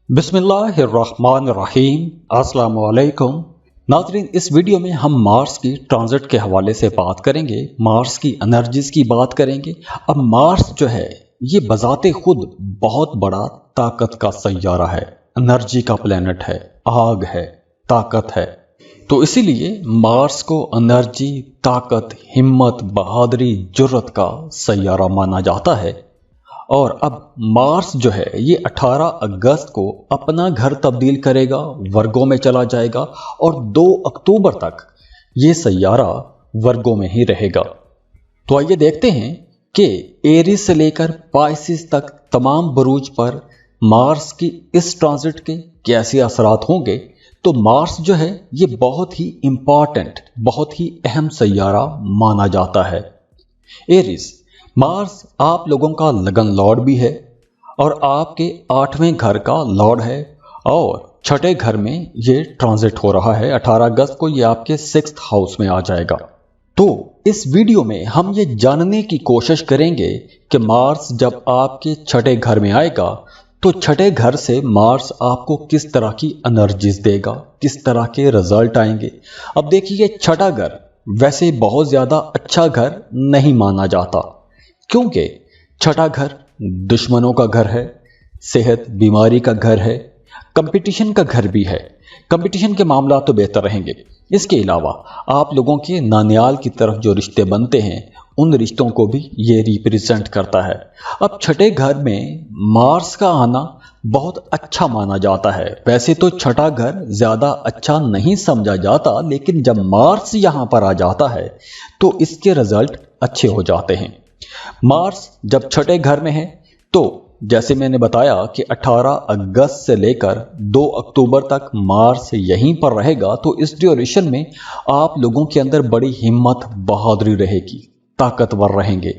बिस्मिल्लाहिर्रहमानिर्रहीम। अस्सलाम वालेकुम नाज़रीन, इस वीडियो में हम मार्स की ट्रांजिट के हवाले से बात करेंगे, मार्स की एनर्जीज की बात करेंगे। अब मार्स जो है ये बजाते खुद बहुत बड़ा ताकत का सैयारा है, एनर्जी का प्लेनेट है, आग है, ताकत है। तो इसीलिए मार्स को एनर्जी, ताकत, हिम्मत, बहादुरी, जुर्रत का सैयारा माना जाता है। और अब मार्स जो है ये 18 अगस्त को अपना घर तब्दील करेगा, वर्गों में चला जाएगा और 2 अक्टूबर तक ये सैयारा वर्गों में ही रहेगा। तो आइए देखते हैं कि एरीज से लेकर पाइसिस तक तमाम बुरूज पर मार्स की इस ट्रांजिट के कैसे असरात होंगे। तो मार्स जो है ये बहुत ही इंपॉर्टेंट, बहुत ही अहम सैयारा माना जाता है। एरीज, मार्स आप लोगों का लगन लॉर्ड भी है और आपके 8वें घर का लॉर्ड है और 6ठे घर में ये ट्रांजिट हो रहा है। 18 अगस्त को ये आपके 6th हाउस में आ जाएगा। तो इस वीडियो में हम ये जानने की कोशिश करेंगे कि मार्स जब आपके 6ठे घर में आएगा तो 6ठे घर से मार्स आपको किस तरह की एनर्जीज देगा, किस तरह के रिजल्ट आएंगे। अब देखिए, 6ठा घर वैसे बहुत ज्यादा अच्छा घर नहीं माना जाता, क्योंकि 6ठा घर दुश्मनों का घर है, सेहत बीमारी का घर है, कंपटीशन का घर भी है। कंपटीशन के मामला तो बेहतर रहेंगे। इसके अलावा आप लोगों के नानियाल की तरफ जो रिश्ते बनते हैं उन रिश्तों को भी ये रिप्रेजेंट करता है। अब 6ठे घर में मार्स का आना बहुत अच्छा माना जाता है। वैसे तो 6ठा घर ज्यादा अच्छा नहीं समझा जाता, लेकिन जब मार्स यहां पर आ जाता है तो इसके रिजल्ट अच्छे हो जाते हैं। मार्स जब 6ठे घर में है तो जैसे मैंने बताया कि 18 अगस्त से लेकर 2 अक्टूबर तक मार्स यहीं पर रहेगा। तो इस ड्यूरेशन में आप लोगों के अंदर बड़ी हिम्मत, बहादुरी रहेगी, ताकतवर रहेंगे।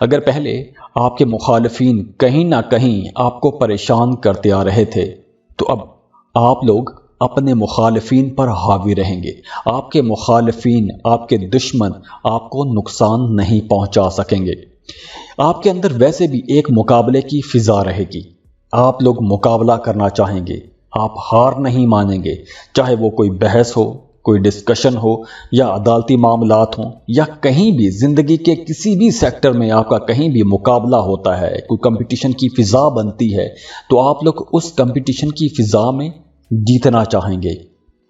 अगर पहले आपके मुखालिफिन कहीं ना कहीं आपको परेशान करते आ रहे थे, तो अब आप लोग अपने मुखालिफिन पर हावी रहेंगे। आपके मुखालिफिन, आपके दुश्मन आपको नुकसान नहीं पहुंचा सकेंगे। आपके अंदर वैसे भी एक मुकाबले की फिजा रहेगी। आप लोग मुकाबला करना चाहेंगे, आप हार नहीं मानेंगे। चाहे वो कोई बहस हो, कोई डिस्कशन हो या अदालती मामलात हो या कहीं भी जिंदगी के किसी भी सेक्टर में आपका कहीं भी मुकाबला होता है, कोई कंपटीशन की फिजा बनती है, तो आप लोग उस कंपटीशन की फिजा में जीतना चाहेंगे,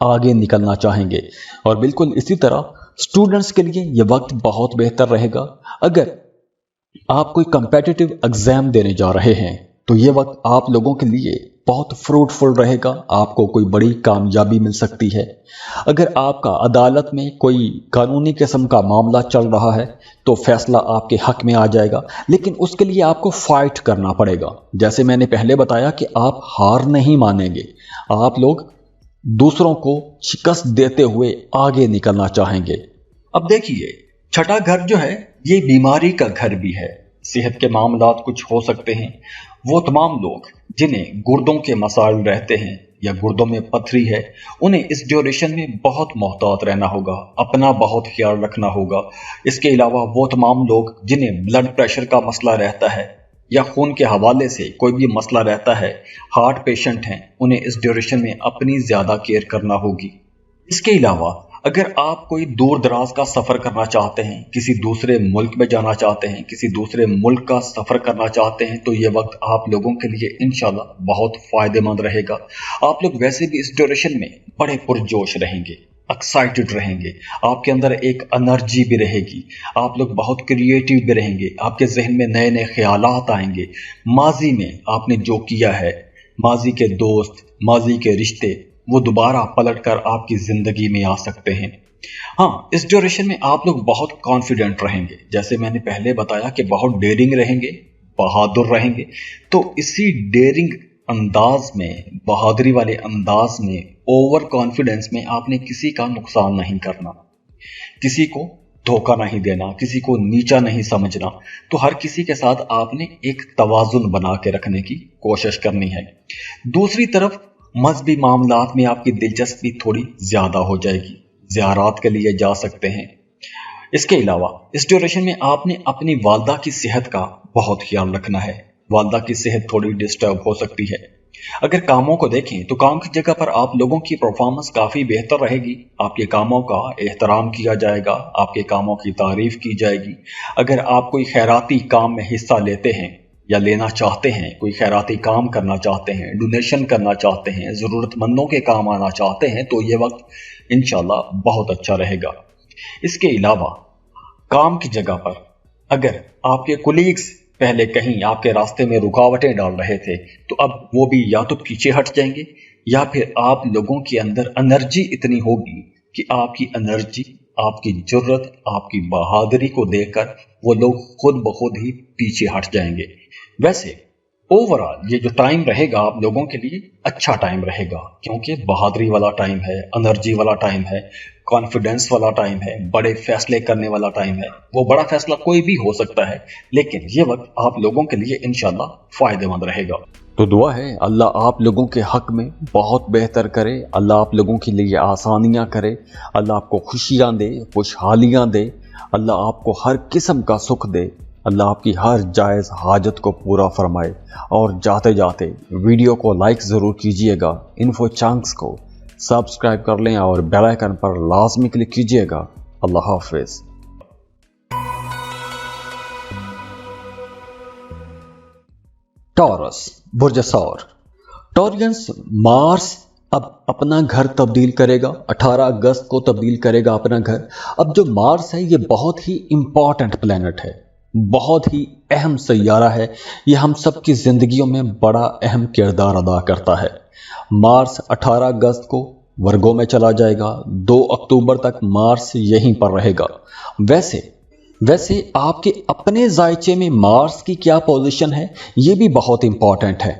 आगे निकलना चाहेंगे। और बिल्कुल इसी तरह स्टूडेंट्स के लिए यह वक्त बहुत बेहतर रहेगा। अगर आप कोई कंपेटिटिव एग्जाम देने जा रहे हैं तो ये वक्त आप लोगों के लिए बहुत फ्रूटफुल रहेगा, आपको कोई बड़ी कामयाबी मिल सकती है। अगर आपका अदालत में कोई कानूनी किस्म का मामला चल रहा है तो फैसला आपके हक में आ जाएगा, लेकिन उसके लिए आपको फाइट करना पड़ेगा। जैसे मैंने पहले बताया कि आप हार नहीं मानेंगे, आप लोग दूसरों को शिकस्त देते हुए आगे निकलना चाहेंगे। अब देखिए, 6ठा घर जो है ये बीमारी का घर भी है। सेहत के मामलात कुछ हो सकते हैं। वो तमाम लोग जिन्हें गुर्दों के मसाइल रहते हैं या गुर्दों में पथरी है, उन्हें इस ड्यूरेशन में बहुत मोहतात रहना होगा, अपना बहुत ख्याल रखना होगा। इसके अलावा वो तमाम लोग जिन्हें ब्लड प्रेशर का मसला रहता है या खून के हवाले से कोई भी मसला रहता है, हार्ट पेशेंट हैं, उन्हें इस ड्यूरेशन में अपनी ज्यादा केयर करना होगी। इसके अलावा अगर आप कोई दूर दराज का सफर करना चाहते हैं, किसी दूसरे मुल्क में जाना चाहते हैं, किसी दूसरे मुल्क का सफर करना चाहते हैं, तो ये वक्त आप लोगों के लिए इंशाल्लाह बहुत फायदेमंद रहेगा। आप लोग वैसे भी इस ड्यूरेशन में बड़े पुरजोश रहेंगे, एक्साइटेड रहेंगे, आपके अंदर एक एनर्जी भी रहेगी, आप लोग बहुत क्रिएटिव भी रहेंगे, आपके जहन में नए नए ख्यालात आएंगे। माजी में आपने जो किया है, माजी के दोस्त, माजी के रिश्ते, वो दोबारा पलट कर आपकी जिंदगी में आ सकते हैं। हाँ, इस ड्यूरेशन में आप लोग बहुत कॉन्फिडेंट रहेंगे। जैसे मैंने पहले बताया कि बहुत डेयरिंग रहेंगे, बहादुर रहेंगे। तो इसी डेयरिंग अंदाज में, बहादुरी वाले अंदाज में, ओवर कॉन्फिडेंस में आपने किसी का नुकसान नहीं करना, किसी को धोखा नहीं देना, किसी को नीचा नहीं समझना। तो हर किसी के साथ आपने एक तवाजुन बना के रखने की कोशिश करनी है। दूसरी तरफ मजहबी मामलात में आपकी दिलचस्पी थोड़ी ज्यादा हो जाएगी, ज़ियारात के लिए जा सकते हैं। इसके अलावा इस ड्यूरेशन में आपने अपनी वालदा की सेहत का बहुत ख्याल रखना है। वालदा की सेहत थोड़ी डिस्टर्ब हो सकती है। अगर कामों को देखें तो काम की जगह पर आप लोगों की परफॉर्मेंस काफ़ी बेहतर रहेगी, आपके कामों का एहतराम किया जाएगा, आपके कामों की तारीफ की जाएगी। अगर आप कोई खैराती काम में हिस्सा लेते हैं या लेना चाहते हैं, कोई खैराती काम करना चाहते हैं, डोनेशन करना चाहते हैं, ज़रूरतमंदों के काम आना चाहते हैं, तो ये वक्त इंशाल्लाह बहुत अच्छा रहेगा। इसके अलावा काम की जगह पर अगर आपके कोलीग्स पहले कहीं आपके रास्ते में रुकावटें डाल रहे थे, तो अब वो भी या तो पीछे हट जाएंगे या फिर आप लोगों के अंदर एनर्जी इतनी होगी कि आपकी एनर्जी, आपकी जुर्रत, आपकी बहादुरी को देखकर वो लोग खुद ब खुद ही पीछे हट जाएंगे। वैसे ओवरऑल ये जो टाइम रहेगा आप लोगों के लिए अच्छा टाइम रहेगा, क्योंकि बहादुरी वाला टाइम है, एनर्जी वाला टाइम है, कॉन्फिडेंस वाला टाइम है, बड़े फैसले करने वाला टाइम है। वो बड़ा फैसला कोई भी हो सकता है, लेकिन ये वक्त आप लोगों के लिए इंशाल्लाह फायदेमंद रहेगा। तो दुआ है अल्लाह आप लोगों के हक में बहुत बेहतर करे, अल्लाह आप लोगों के लिए आसानियां करे, अल्लाह आपको खुशियां दे, खुशहालियां दे, अल्लाह आपको हर किस्म का सुख दे, अल्लाह आपकी हर जायज़ हाजत को पूरा फरमाए। और जाते जाते वीडियो को लाइक ज़रूर कीजिएगा, इन्फो चंक्स को सब्सक्राइब कर लें और बेल आइकन पर लाजमी क्लिक कीजिएगा। अल्लाह हाफिज़। टॉरस बुर्ज सौर। टॉरियंस, मार्स अब अपना घर तब्दील करेगा, 18 अगस्त को तब्दील करेगा अपना घर। अब जो मार्स है ये बहुत ही इम्पॉर्टेंट प्लेनेट है, बहुत ही अहम सैयारा है, ये हम सब की ज़िंदगियों में बड़ा अहम किरदार अदा करता है। मार्स 18 अगस्त को वर्गो में चला जाएगा, 2 अक्टूबर तक मार्स यहीं पर रहेगा। वैसे आपके अपने जायचे में मार्स की क्या पोजीशन है ये भी बहुत इंपॉर्टेंट है।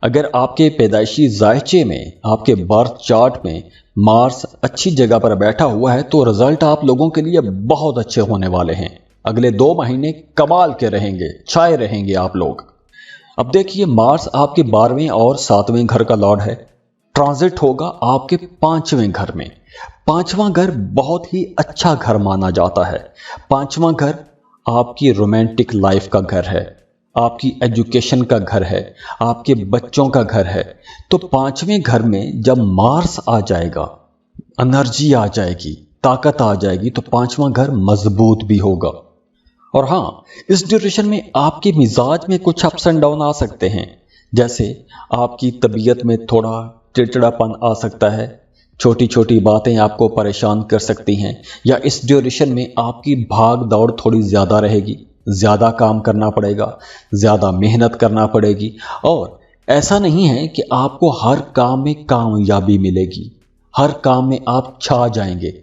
अगर आपके पैदाइशी जायचे में, आपके बर्थ चार्ट में मार्स अच्छी जगह पर बैठा हुआ है तो रिजल्ट आप लोगों के लिए बहुत अच्छे होने वाले हैं। अगले 2 महीने कमाल के रहेंगे, छाए रहेंगे आप लोग। अब देखिए, मार्स आपके 12वें और 7वें घर का लॉर्ड है, ट्रांजिट होगा आपके 5वें घर में। 5वां घर बहुत ही अच्छा घर माना जाता है। 5वां घर आपकी रोमांटिक लाइफ का घर है, आपकी एजुकेशन का घर है, आपके बच्चों का घर है। तो 5वें घर में जब मार्स आ जाएगा, एनर्जी आ जाएगी, ताकत आ जाएगी, तो 5वां घर मजबूत भी होगा। और हाँ, इस ड्यूरेशन में आपके मिजाज में कुछ अप्स एंड डाउन आ सकते हैं, जैसे आपकी तबीयत में थोड़ा चिड़चिड़ापन आ सकता है, छोटी छोटी बातें आपको परेशान कर सकती हैं, या इस ड्यूरेशन में आपकी भाग दौड़ थोड़ी ज़्यादा रहेगी, ज़्यादा काम करना पड़ेगा, ज़्यादा मेहनत करना पड़ेगी। और ऐसा नहीं है कि आपको हर काम में कामयाबी मिलेगी, हर काम में आप छा जाएंगे,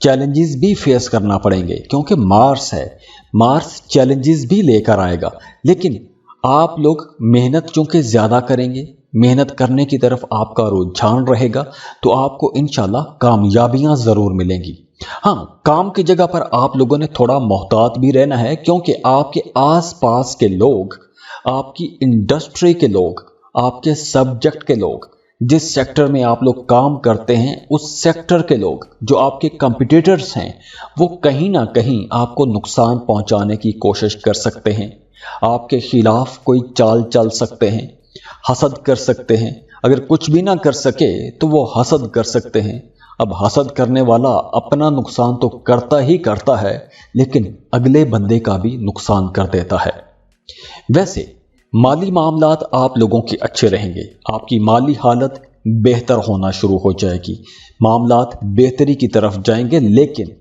चैलेंजेस भी फेस करना पड़ेंगे, क्योंकि मार्स है, मार्स चैलेंजेस भी लेकर आएगा। लेकिन आप लोग मेहनत चूंकि ज़्यादा करेंगे, मेहनत करने की तरफ आपका रुझान रहेगा, तो आपको इंशाल्लाह कामयाबियां ज़रूर मिलेंगी। हाँ, काम की जगह पर आप लोगों ने थोड़ा मोहतात भी रहना है, क्योंकि आपके आसपास के लोग, आपकी इंडस्ट्री के लोग, आपके सब्जेक्ट के लोग, जिस सेक्टर में आप लोग काम करते हैं, उस सेक्टर के लोग जो आपके कंपटीटर्स हैं, वो कहीं ना कहीं आपको नुकसान पहुंचाने की कोशिश कर सकते हैं, आपके खिलाफ कोई चाल चल सकते हैं, हसद कर सकते हैं। अगर कुछ भी ना कर सके तो वो हसद कर सकते हैं। अब हसद करने वाला अपना नुकसान तो करता ही करता है, लेकिन अगले बंदे का भी नुकसान कर देता है। वैसे माली मामलात आप लोगों के अच्छे रहेंगे, आपकी माली हालत बेहतर होना शुरू हो जाएगी, मामलात बेहतरी की तरफ जाएंगे। लेकिन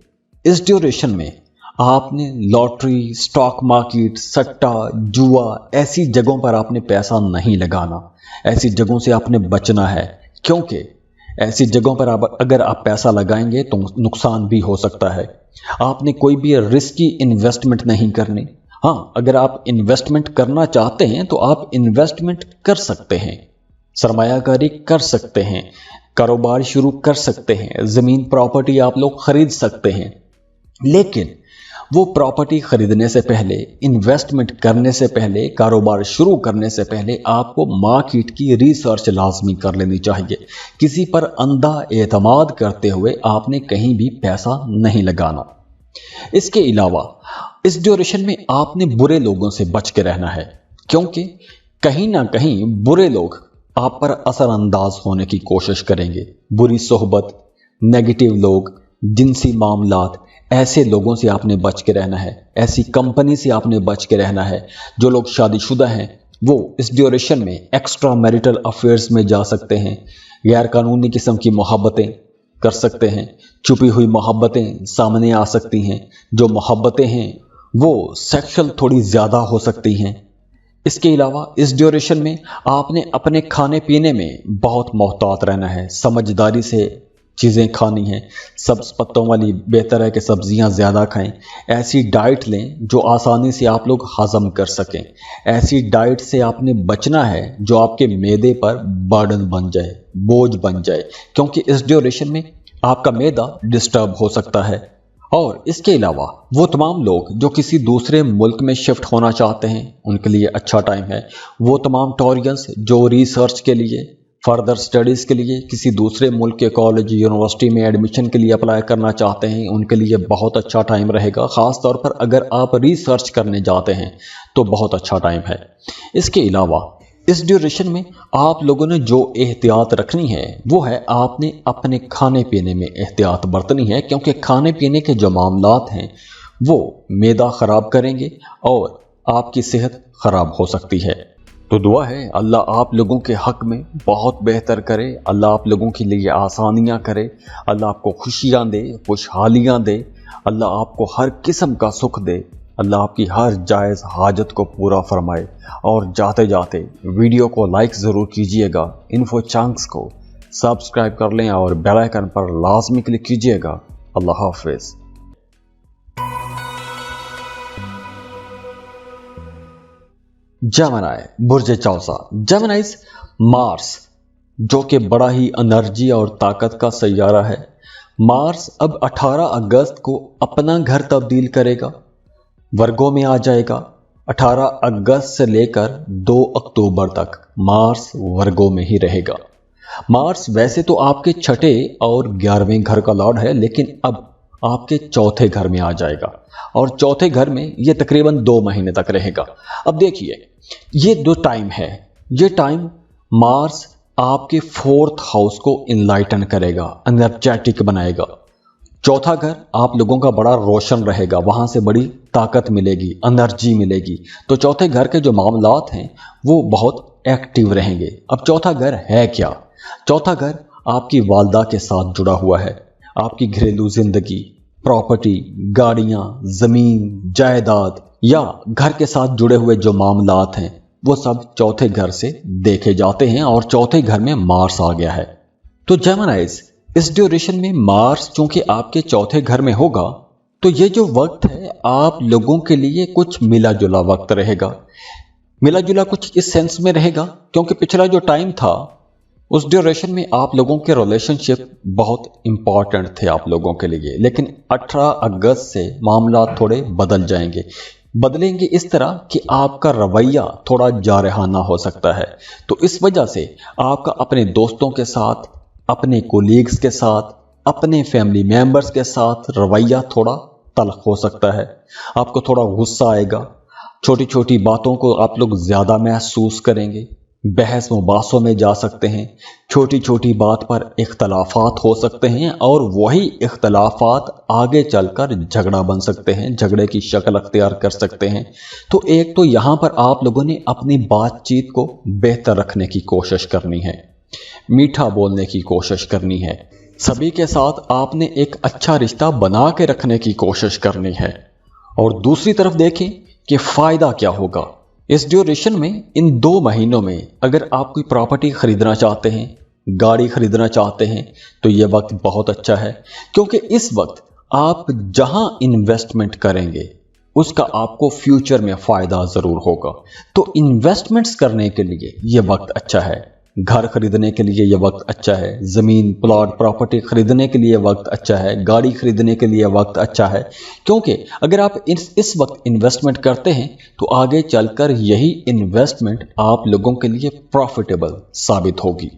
इस ड्यूरेशन में आपने लॉटरी, स्टॉक मार्केट, सट्टा, जुआ, ऐसी जगहों पर आपने पैसा नहीं लगाना, ऐसी जगहों से आपने बचना है, क्योंकि ऐसी जगहों पर अगर आप पैसा लगाएंगे तो नुकसान भी हो सकता है। आपने कोई भी रिस्की इन्वेस्टमेंट नहीं करनी। हाँ, अगर आप इन्वेस्टमेंट करना चाहते हैं तो आप इन्वेस्टमेंट कर सकते हैं, सरमायाकारी कर सकते हैं, कारोबार शुरू कर सकते हैं, ज़मीन प्रॉपर्टी आप लोग खरीद सकते हैं। लेकिन वो प्रॉपर्टी खरीदने से पहले, इन्वेस्टमेंट करने से पहले, कारोबार शुरू करने से पहले आपको मार्केट की रिसर्च लाजमी कर लेनी चाहिए। किसी पर अंधा एतमाद करते हुए आपने कहीं भी पैसा नहीं लगाना। इसके अलावा इस ड्यूरेशन में आपने बुरे लोगों से बच के रहना है, क्योंकि कहीं ना कहीं बुरे लोग आप पर असर अंदाज होने की कोशिश करेंगे। बुरी सोहबत, नेगेटिव लोग, जिनसी मामलात, ऐसे लोगों से आपने बच के रहना है। ऐसी कंपनी से आपने बच के रहना है। जो लोग शादीशुदा हैं वो इस ड्यूरेशन में एक्स्ट्रा मैरिटल अफेयर्स में जा सकते हैं। गैर कानूनी किस्म की मोहब्बतें कर सकते हैं। छुपी हुई मोहब्बतें सामने आ सकती हैं। जो मोहब्बतें हैं वो सेक्सुअल थोड़ी ज़्यादा हो सकती हैं। इसके अलावा इस ड्यूरेशन में आपने अपने खाने पीने में बहुत मोहतात रहना है। समझदारी से चीज़ें खानी हैं। सब्ज पत्तों वाली बेहतर है कि सब्जियां ज़्यादा खाएं। ऐसी डाइट लें जो आसानी से आप लोग हज़म कर सकें। ऐसी डाइट से आपने बचना है जो आपके मैदे पर बर्डन बन जाए, बोझ बन जाए, क्योंकि इस ड्यूरेशन में आपका मैदा डिस्टर्ब हो सकता है। और इसके अलावा वो तमाम लोग जो किसी दूसरे मुल्क में शिफ्ट होना चाहते हैं उनके लिए अच्छा टाइम है। वो तमाम टॉरियंस जो रिसर्च के लिए, फर्दर स्टडीज़ के लिए किसी दूसरे मुल्क के कॉलेज यूनिवर्सिटी में एडमिशन के लिए अप्लाई करना चाहते हैं उनके लिए बहुत अच्छा टाइम रहेगा। ख़ास तौर पर अगर आप रिसर्च करने जाते हैं तो बहुत अच्छा टाइम है। इसके अलावा इस ड्यूरेशन में आप लोगों ने जो एहतियात रखनी है वो है आपने अपने खाने पीने में एहतियात बरतनी है, क्योंकि खाने पीने के जो मामलात हैं वो मैदा ख़राब करेंगे और आपकी सेहत ख़राब हो सकती है। तो दुआ है अल्लाह आप लोगों के हक़ में बहुत बेहतर करे। अल्लाह आप लोगों के लिए आसानियाँ करे। अल्लाह आपको खुशियाँ दे, खुशहालियाँ दे। अल्लाह आपको हर किस्म का सुख दे। अल्लाह आपकी हर जायज़ हाजत को पूरा फरमाए। और जाते जाते वीडियो को लाइक ज़रूर कीजिएगा। इन्फो चंक्स को सब्सक्राइब कर लें और बेल आइकन पर लाजमी क्लिक कीजिएगा। अल्लाह हाफ़िज़। जेमिनी, बुर्ज चौसा। जेमिनीज़ मार्स जो कि बड़ा ही एनर्जी और ताकत का सैयारा है। मार्स अब 18 अगस्त को अपना घर तब्दील करेगा, वर्गों में आ जाएगा। 18 अगस्त से लेकर 2 अक्टूबर तक मार्स वर्गों में ही रहेगा। मार्स वैसे तो आपके छठे और 11वें घर का लॉर्ड है, लेकिन अब आपके चौथे घर में आ जाएगा और चौथे घर में ये तकरीबन 2 महीने तक रहेगा। अब देखिए ये जो टाइम है, ये टाइम मार्स आपके 4th हाउस को इनलाइटन करेगा, एनर्जेटिक बनाएगा। चौथा घर आप लोगों का बड़ा रोशन रहेगा, वहां से बड़ी ताकत मिलेगी, एनर्जी मिलेगी। तो चौथे घर के जो मामलात हैं वो बहुत एक्टिव रहेंगे। अब चौथा घर है क्या? चौथा घर आपकी वालदा के साथ जुड़ा हुआ है। आपकी घरेलू जिंदगी, प्रॉपर्टी, गाड़ियां, जमीन, जायदाद या घर के साथ जुड़े हुए जो मामलात हैं वो सब चौथे घर से देखे जाते हैं और चौथे घर में मार्स आ गया है। तो जेमिनीज़ इस ड्यूरेशन में मार्स चूंकि आपके चौथे घर में होगा तो ये जो वक्त है आप लोगों के लिए कुछ मिला जुला वक्त रहेगा। मिला जुला कुछ इस सेंस में रहेगा क्योंकि पिछला जो टाइम था उस ड्यूरेशन में आप लोगों के रिलेशनशिप बहुत इंपॉर्टेंट थे आप लोगों के लिए, लेकिन 18 अगस्त से मामला थोड़े बदल जाएंगे। बदलेंगे इस तरह कि आपका रवैया थोड़ा जारहाना हो सकता है। तो इस वजह से आपका अपने दोस्तों के साथ, अपने कोलीग्स के साथ, अपने फैमिली मेंबर्स के साथ रवैया थोड़ा तल्ख हो सकता है। आपको थोड़ा गुस्सा आएगा। छोटी छोटी बातों को आप लोग ज़्यादा महसूस करेंगे। बहस मुबासों में जा सकते हैं। छोटी छोटी बात पर इख्तलाफात हो सकते हैं और वही इख्तलाफात आगे चलकर झगड़ा बन सकते हैं, झगड़े की शक्ल अख्तियार कर सकते हैं। तो एक तो यहाँ पर आप लोगों ने अपनी बातचीत को बेहतर रखने की कोशिश करनी है, मीठा बोलने की कोशिश करनी है। सभी के साथ आपने एक अच्छा रिश्ता बना के रखने की कोशिश करनी है। और दूसरी तरफ देखें कि फ़ायदा क्या होगा इस ड्यूरेशन में। इन 2 महीनों में अगर आप कोई प्रॉपर्टी ख़रीदना चाहते हैं, गाड़ी ख़रीदना चाहते हैं तो ये वक्त बहुत अच्छा है, क्योंकि इस वक्त आप जहां इन्वेस्टमेंट करेंगे उसका आपको फ्यूचर में फ़ायदा ज़रूर होगा। तो इन्वेस्टमेंट्स करने के लिए ये वक्त अच्छा है, घर खरीदने के लिए ये वक्त अच्छा है, ज़मीन प्लॉट प्रॉपर्टी खरीदने के लिए वक्त अच्छा है, गाड़ी खरीदने के लिए वक्त अच्छा है। क्योंकि अगर आप इस वक्त इन्वेस्टमेंट करते हैं तो आगे चलकर यही इन्वेस्टमेंट आप लोगों के लिए प्रॉफिटेबल साबित होगी।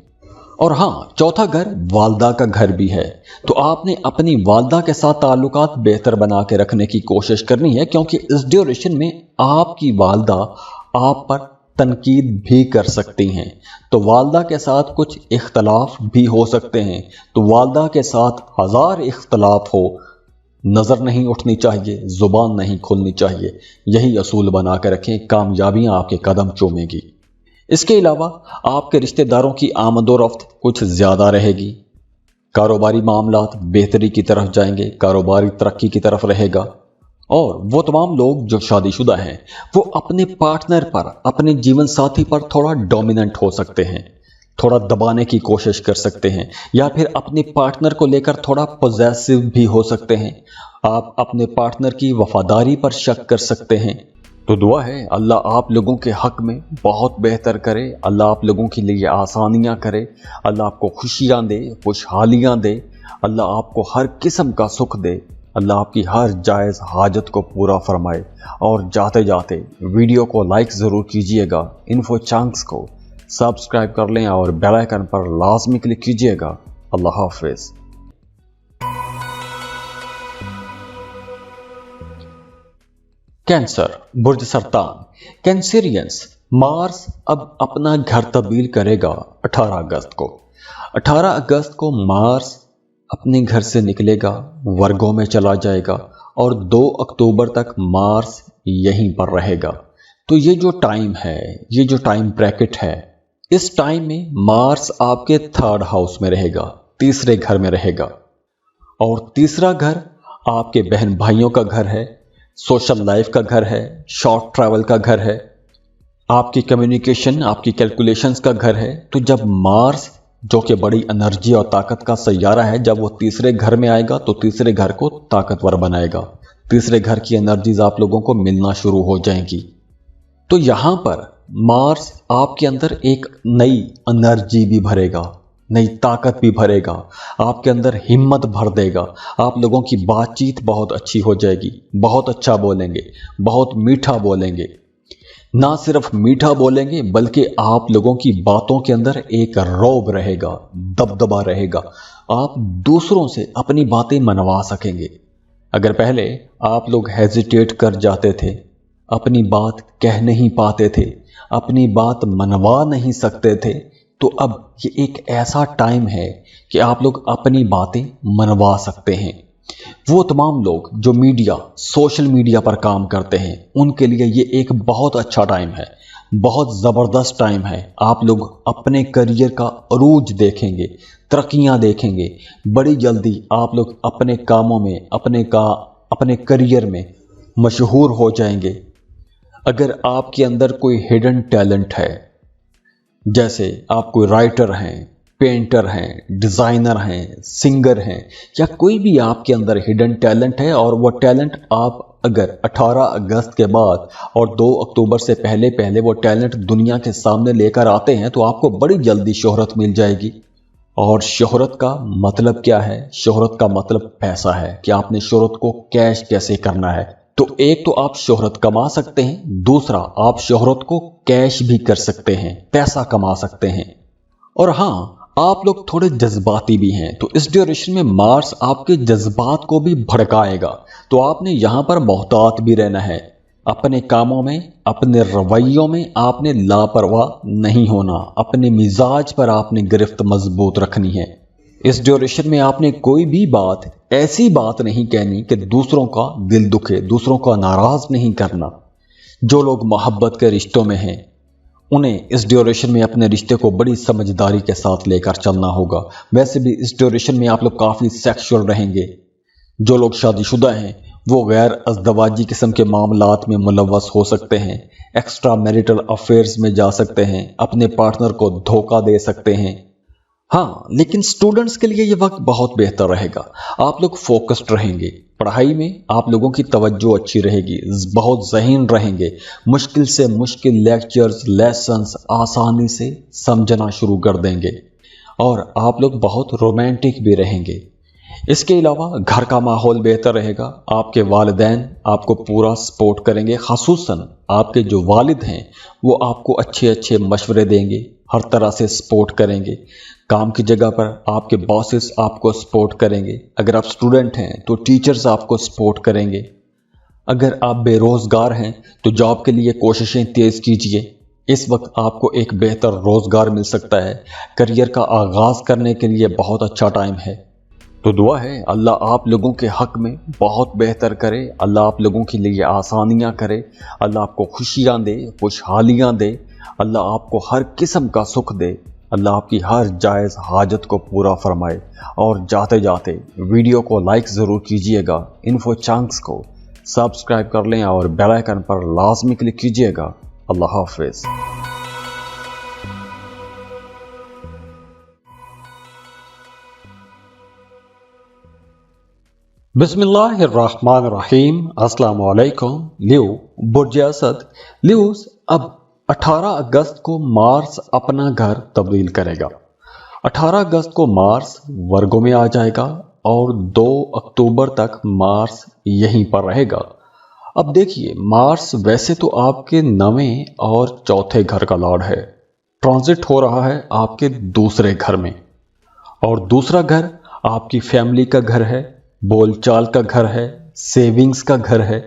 और हाँ, चौथा घर वालदा का घर भी है, तो आपने अपनी वालदा के साथ ताल्लुकात बेहतर बना के रखने की कोशिश करनी है, क्योंकि इस ड्यूरेशन में आपकी वालदा आप पर तनकीद भी कर सकती हैं। तो वालदा के साथ कुछ इख्तलाफ भी हो सकते हैं, तो वालदा के साथ 1000 इख्तलाफ हो, नज़र नहीं उठनी चाहिए, ज़ुबान नहीं खोलनी चाहिए। यही असूल बना कर रखें, कामयाबियाँ आपके कदम चूमेगी। इसके अलावा आपके रिश्तेदारों की आमदोरफ्त कुछ ज़्यादा रहेगी, कारोबारी मामलात बेहतरी की तरफ जाएंगे, कारोबारी तरक्की की तरफ रहेगा। और वो तमाम लोग जो शादीशुदा हैं वो अपने पार्टनर पर, अपने जीवन साथी पर थोड़ा डोमिनेंट हो सकते हैं, थोड़ा दबाने की कोशिश कर सकते हैं, या फिर अपने पार्टनर को लेकर थोड़ा पॉजेसिव भी हो सकते हैं। आप अपने पार्टनर की वफादारी पर शक कर सकते हैं। तो दुआ है अल्लाह आप लोगों के हक में बहुत बेहतर करे, अल्लाह आप लोगों के लिए आसानियां करे, अल्लाह आपको खुशियां दे, खुशहालियां दे, अल्लाह आपको हर किस्म का सुख दे, अल्लाह आपकी हर जायज़ हाजत को पूरा फरमाए। और जाते जाते वीडियो को लाइक ज़रूर कीजिएगा, इन्फो चंक्स को सब्सक्राइब कर लें और बेल आइकन पर लाजमी क्लिक कीजिएगा। अल्लाह हाफिज़। कैंसर, बुर्ज सरतान, कैंसरियंस, मार्स अब अपना घर तब्दील करेगा 18 अगस्त को। 18 अगस्त को मार्स अपने घर से निकलेगा, वर्गों में चला जाएगा और 2 अक्टूबर तक मार्स यहीं पर रहेगा। तो ये जो टाइम है, ये जो टाइम ब्रैकेट है, इस टाइम में मार्स आपके 3rd हाउस में रहेगा, तीसरे घर में रहेगा। और तीसरा घर आपके बहन भाइयों का घर है, सोशल लाइफ का घर है, शॉर्ट ट्रैवल का घर है, आपकी कम्युनिकेशन, आपकी कैलकुलेशंस का घर है। तो जब मार्स जो कि बड़ी एनर्जी और ताकत का सैयारा है, जब वो तीसरे घर में आएगा तो तीसरे घर को ताकतवर बनाएगा, तीसरे घर की एनर्जीज आप लोगों को मिलना शुरू हो जाएंगी। तो यहां पर मार्स आपके अंदर एक नई एनर्जी भी भरेगा, नई ताकत भी भरेगा, आपके अंदर हिम्मत भर देगा। आप लोगों की बातचीत बहुत अच्छी हो जाएगी, बहुत अच्छा बोलेंगे, बहुत मीठा बोलेंगे। ना सिर्फ मीठा बोलेंगे बल्कि आप लोगों की बातों के अंदर एक रौब रहेगा, दबदबा रहेगा। आप दूसरों से अपनी बातें मनवा सकेंगे। अगर पहले आप लोग हेजिटेट कर जाते थे, अपनी बात कह नहीं पाते थे, अपनी बात मनवा नहीं सकते थे, तो अब ये एक ऐसा टाइम है कि आप लोग अपनी बातें मनवा सकते हैं। वो तमाम लोग जो मीडिया, सोशल मीडिया पर काम करते हैं, उनके लिए ये एक बहुत अच्छा टाइम है, बहुत ज़बरदस्त टाइम है। आप लोग अपने करियर का अरूज देखेंगे, तरक्कियां देखेंगे। बड़ी जल्दी आप लोग अपने कामों में, अपने करियर में मशहूर हो जाएंगे। अगर आपके अंदर कोई हिडन टैलेंट है, जैसे आप कोई राइटर हैं, पेंटर हैं, डिज़ाइनर हैं, सिंगर हैं, या कोई भी आपके अंदर हिडन टैलेंट है, और वो टैलेंट आप अगर 18 अगस्त के बाद और 2 अक्टूबर से पहले पहले वो टैलेंट दुनिया के सामने लेकर आते हैं, तो आपको बड़ी जल्दी शोहरत मिल जाएगी। और शोहरत का मतलब क्या है? शोहरत का मतलब पैसा है कि आपने शोहरत को कैश कैसे करना है। तो एक तो आप शोहरत कमा सकते हैं, दूसरा आप शोहरत को कैश भी कर सकते हैं, पैसा कमा सकते हैं। और हाँ, आप लोग थोड़े जज्बाती भी हैं, तो इस ड्यूरेशन में मार्स आपके जज्बात को भी भड़काएगा। तो आपने यहाँ पर मोहतात भी रहना है। अपने कामों में, अपने रवैयों में आपने लापरवाह नहीं होना। अपने मिजाज पर आपने गिरफ्त मजबूत रखनी है। इस ड्यूरेशन में आपने कोई भी बात, ऐसी बात नहीं कहनी कि दूसरों का दिल दुखे, दूसरों का नाराज नहीं करना। जो लोग मोहब्बत के रिश्तों में हैं, उन्हें इस ड्यूरेशन में अपने रिश्ते को बड़ी समझदारी के साथ लेकर चलना होगा। वैसे भी इस ड्यूरेशन में आप लोग काफ़ी सेक्सुअल रहेंगे। जो लोग शादीशुदा हैं वो गैर अज़दवाजी किस्म के मामलात में मुलव्वस हो सकते हैं, एक्स्ट्रा मैरिटल अफेयर्स में जा सकते हैं, अपने पार्टनर को धोखा दे सकते हैं। हाँ, लेकिन स्टूडेंट्स के लिए ये वक्त बहुत बेहतर रहेगा। आप लोग फोकस्ड रहेंगे, पढ़ाई में आप लोगों की तवज्जो अच्छी रहेगी, बहुत ज़हीन रहेंगे, मुश्किल से मुश्किल लेक्चर्स, लेसन्स आसानी से समझना शुरू कर देंगे, और आप लोग बहुत रोमांटिक भी रहेंगे। इसके अलावा घर का माहौल बेहतर रहेगा। आपके वालिदैन आपको पूरा सपोर्ट करेंगे, ख़ासूसन आपके जो वालिद हैं वो आपको अच्छे अच्छे मशवरे देंगे, हर तरह से सपोर्ट करेंगे। काम की जगह पर आपके बॉसेस आपको सपोर्ट करेंगे। अगर आप स्टूडेंट हैं तो टीचर्स आपको सपोर्ट करेंगे। अगर आप बेरोज़गार हैं तो जॉब के लिए कोशिशें तेज़ कीजिए। اس وقت آپ کو ایک بہتر روزگار مل سکتا ہے، کریئر کا آغاز کرنے کے لیے بہت اچھا ٹائم ہے۔ تو دعا ہے اللہ آپ لوگوں کے حق میں بہت بہتر کرے، اللہ آپ لوگوں کے لیے آسانیاں کرے، اللہ آپ کو خوشیاں دے، خوشحالیاں دے، اللہ آپ کو ہر قسم کا سکھ دے، اللہ آپ کی ہر جائز حاجت کو پورا فرمائے۔ اور جاتے جاتے ویڈیو کو لائک ضرور کیجئے گا، انفو چانکس کو سبسکرائب کر لیں اور بیل آئیکن پر لازمی کلک کیجئے گا۔ اللہ حافظ۔ بسم اللہ الرحمن الرحیم۔ السلام علیکم۔ لیو برج اسد لیوز اب 18 اگست کو مارس اپنا گھر تبدیل کرے گا۔ 18 اگست کو مارس ورگو میں آ جائے گا اور 2 اکتوبر تک مارس یہیں پر رہے گا۔ اب دیکھیے، مارس ویسے تو آپ کے 9ویں اور 4تھے گھر کا لارڈ ہے، ٹرانزٹ ہو رہا ہے آپ کے دوسرے گھر میں، اور دوسرا گھر آپ کی فیملی کا گھر ہے، بول چال کا گھر ہے، سیونگز کا گھر ہے۔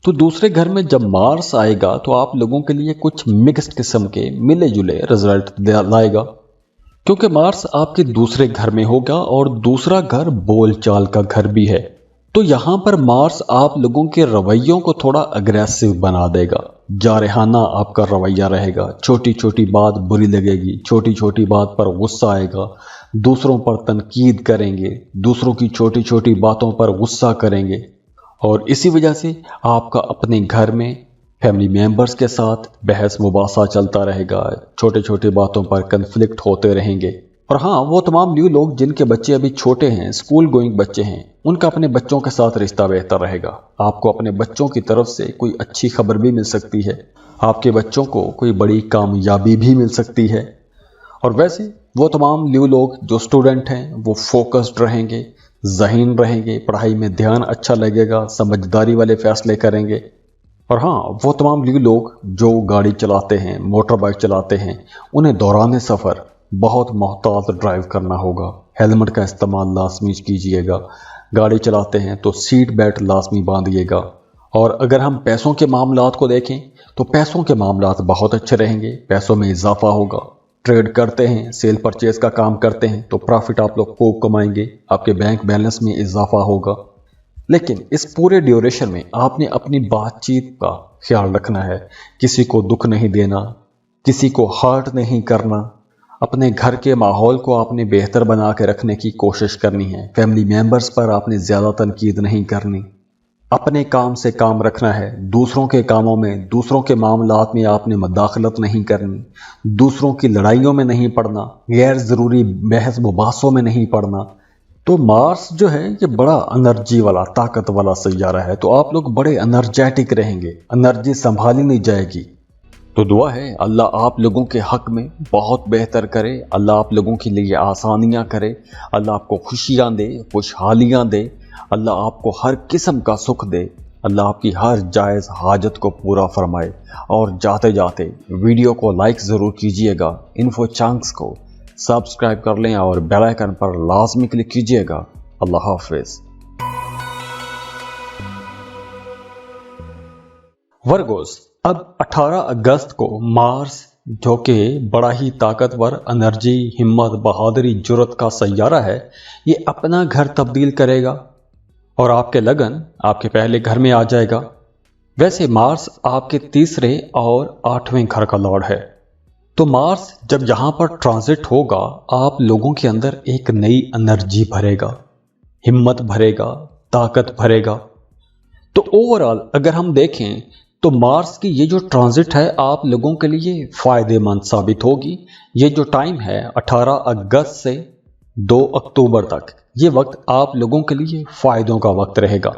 تو دوسرے گھر میں جب مارس آئے گا تو آپ لوگوں کے لیے کچھ مکسڈ قسم کے ملے جلے رزلٹ لائے گا، کیونکہ مارس آپ کے دوسرے گھر میں ہوگا اور دوسرا گھر بول چال کا گھر بھی ہے۔ تو یہاں پر مارس آپ لوگوں کے رویوں کو تھوڑا اگریسو بنا دے گا، جارحانہ آپ کا رویہ رہے گا، چھوٹی چھوٹی بات بری لگے گی، چھوٹی چھوٹی بات پر غصہ آئے گا، دوسروں پر تنقید کریں گے، دوسروں کی چھوٹی چھوٹی باتوں پر غصہ کریں گے، اور اسی وجہ سے آپ کا اپنے گھر میں فیملی ممبرز کے ساتھ بحث مباحثہ چلتا رہے گا، چھوٹے چھوٹے باتوں پر کنفلکٹ ہوتے رہیں گے۔ اور ہاں، وہ تمام نیو لوگ جن کے بچے ابھی چھوٹے ہیں، اسکول گوئنگ بچے ہیں، ان کا اپنے بچوں کے ساتھ رشتہ بہتر رہے گا۔ آپ کو اپنے بچوں کی طرف سے کوئی اچھی خبر بھی مل سکتی ہے، آپ کے بچوں کو کوئی بڑی کامیابی بھی مل سکتی ہے۔ اور ویسے وہ تمام نیو لوگ جو اسٹوڈنٹ ہیں وہ فوکسڈ رہیں گے، ذہین رہیں گے، پڑھائی میں دھیان اچھا لگے گا، سمجھداری والے فیصلے کریں گے۔ اور ہاں، وہ تمام نیو لوگ جو گاڑی چلاتے ہیں، موٹر بائک چلاتے ہیں، انہیں دوران سفر بہت محتاط ڈرائیو کرنا ہوگا، ہیلمٹ کا استعمال لازمی کیجیے گا، گاڑی چلاتے ہیں تو سیٹ بیلٹ لازمی باندھیے گا۔ اور اگر ہم پیسوں کے معاملات کو دیکھیں تو پیسوں کے معاملات بہت اچھے رہیں گے، پیسوں میں اضافہ ہوگا، ٹریڈ کرتے ہیں، سیل پرچیز کا کام کرتے ہیں تو پرافٹ آپ لوگ خوب کمائیں گے، آپ کے بینک بیلنس میں اضافہ ہوگا۔ لیکن اس پورے ڈیوریشن میں آپ نے اپنی بات چیت کا خیال رکھنا ہے، کسی کو دکھ نہیں دینا، کسی کو ہارٹ نہیں کرنا، اپنے گھر کے ماحول کو آپ نے بہتر بنا کے رکھنے کی کوشش کرنی ہے، فیملی ممبرز پر آپ نے زیادہ تنقید نہیں کرنی، اپنے کام سے کام رکھنا ہے، دوسروں کے کاموں میں، دوسروں کے معاملات میں آپ نے مداخلت نہیں کرنی، دوسروں کی لڑائیوں میں نہیں پڑنا، غیر ضروری بحث مباحثوں میں نہیں پڑنا۔ تو مارس جو ہے یہ بڑا انرجی والا، طاقت والا سیارہ ہے، تو آپ لوگ بڑے انرجیٹک رہیں گے، انرجی سنبھالی نہیں جائے گی۔ تو دعا ہے اللہ آپ لوگوں کے حق میں بہت بہتر کرے، اللہ آپ لوگوں کے لیے آسانیاں کرے، اللہ آپ کو خوشیاں دے، خوشحالیاں دے، اللہ آپ کو ہر قسم کا سکھ دے، اللہ آپ کی ہر جائز حاجت کو پورا فرمائے۔ اور جاتے جاتے ویڈیو کو لائک ضرور کیجئے گا، انفو چانکس کو سبسکرائب کر لیں اور بیل آئیکن پر لازمی کلک کیجئے گا۔ اللہ حافظ۔ ورگوز اب 18 اگست کو مارس جو کہ بڑا ہی طاقتور، انرجی، ہمت، بہادری، جرت کا سیارہ ہے، یہ اپنا گھر تبدیل کرے گا اور آپ کے لگن آپ کے پہلے گھر میں آ جائے گا۔ ویسے مارس آپ کے تیسرے اور 8ویں گھر کا لارڈ ہے، تو مارس جب یہاں پر ٹرانزٹ ہوگا آپ لوگوں کے اندر ایک نئی انرجی بھرے گا، ہمت بھرے گا، طاقت بھرے گا۔ تو اوورآل اگر ہم دیکھیں تو مارس کی یہ جو ٹرانزٹ ہے آپ لوگوں کے لیے فائدے مند ثابت ہوگی۔ یہ جو ٹائم ہے 18 اگست سے 2 اکتوبر تک، یہ وقت آپ لوگوں کے لیے فائدوں کا وقت رہے گا۔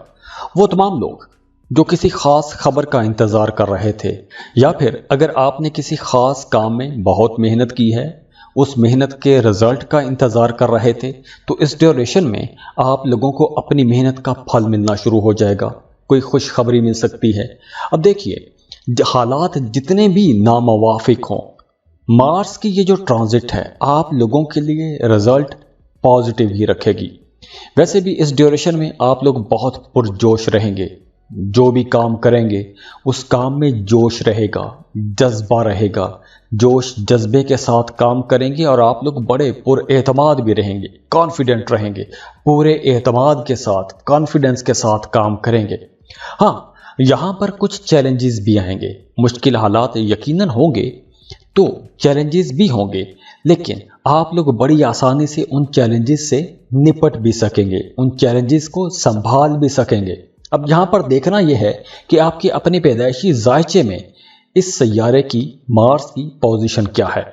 وہ تمام لوگ جو کسی خاص خبر کا انتظار کر رہے تھے، یا پھر اگر آپ نے کسی خاص کام میں بہت محنت کی ہے، اس محنت کے رزلٹ کا انتظار کر رہے تھے، تو اس ڈیوریشن میں آپ لوگوں کو اپنی محنت کا پھل ملنا شروع ہو جائے گا، کوئی خوشخبری مل سکتی ہے۔ اب دیکھیے، حالات جتنے بھی ناموافق ہوں، مارس کی یہ جو ٹرانزٹ ہے آپ لوگوں کے لیے رزلٹ پازیٹیو ہی رکھے گی۔ ویسے بھی اس ڈیوریشن میں آپ لوگ بہت پرجوش رہیں گے، जो भी काम करेंगे उस काम में जोश रहेगा, जज्बा रहेगा। जोश जज्बे के साथ काम करेंगे और आप लोग बड़े पुरएतमाद भी रहेंगे, कॉन्फिडेंट रहेंगे, पूरे एतमाद के साथ, कॉन्फिडेंस के साथ काम करेंगे। हाँ, यहाँ पर कुछ चैलेंजेस भी आएंगे, मुश्किल हालात यकीनन होंगे, तो चैलेंजेस भी होंगे, लेकिन आप लोग बड़ी आसानी से उन चैलेंजेस से निपट भी सकेंगे, उन चैलेंजेस को संभाल भी सकेंगे। अब यहाँ पर देखना यह है कि आपके अपने पैदाइशी जायचे में इस सैयारे की, मार्स की पोजीशन क्या है।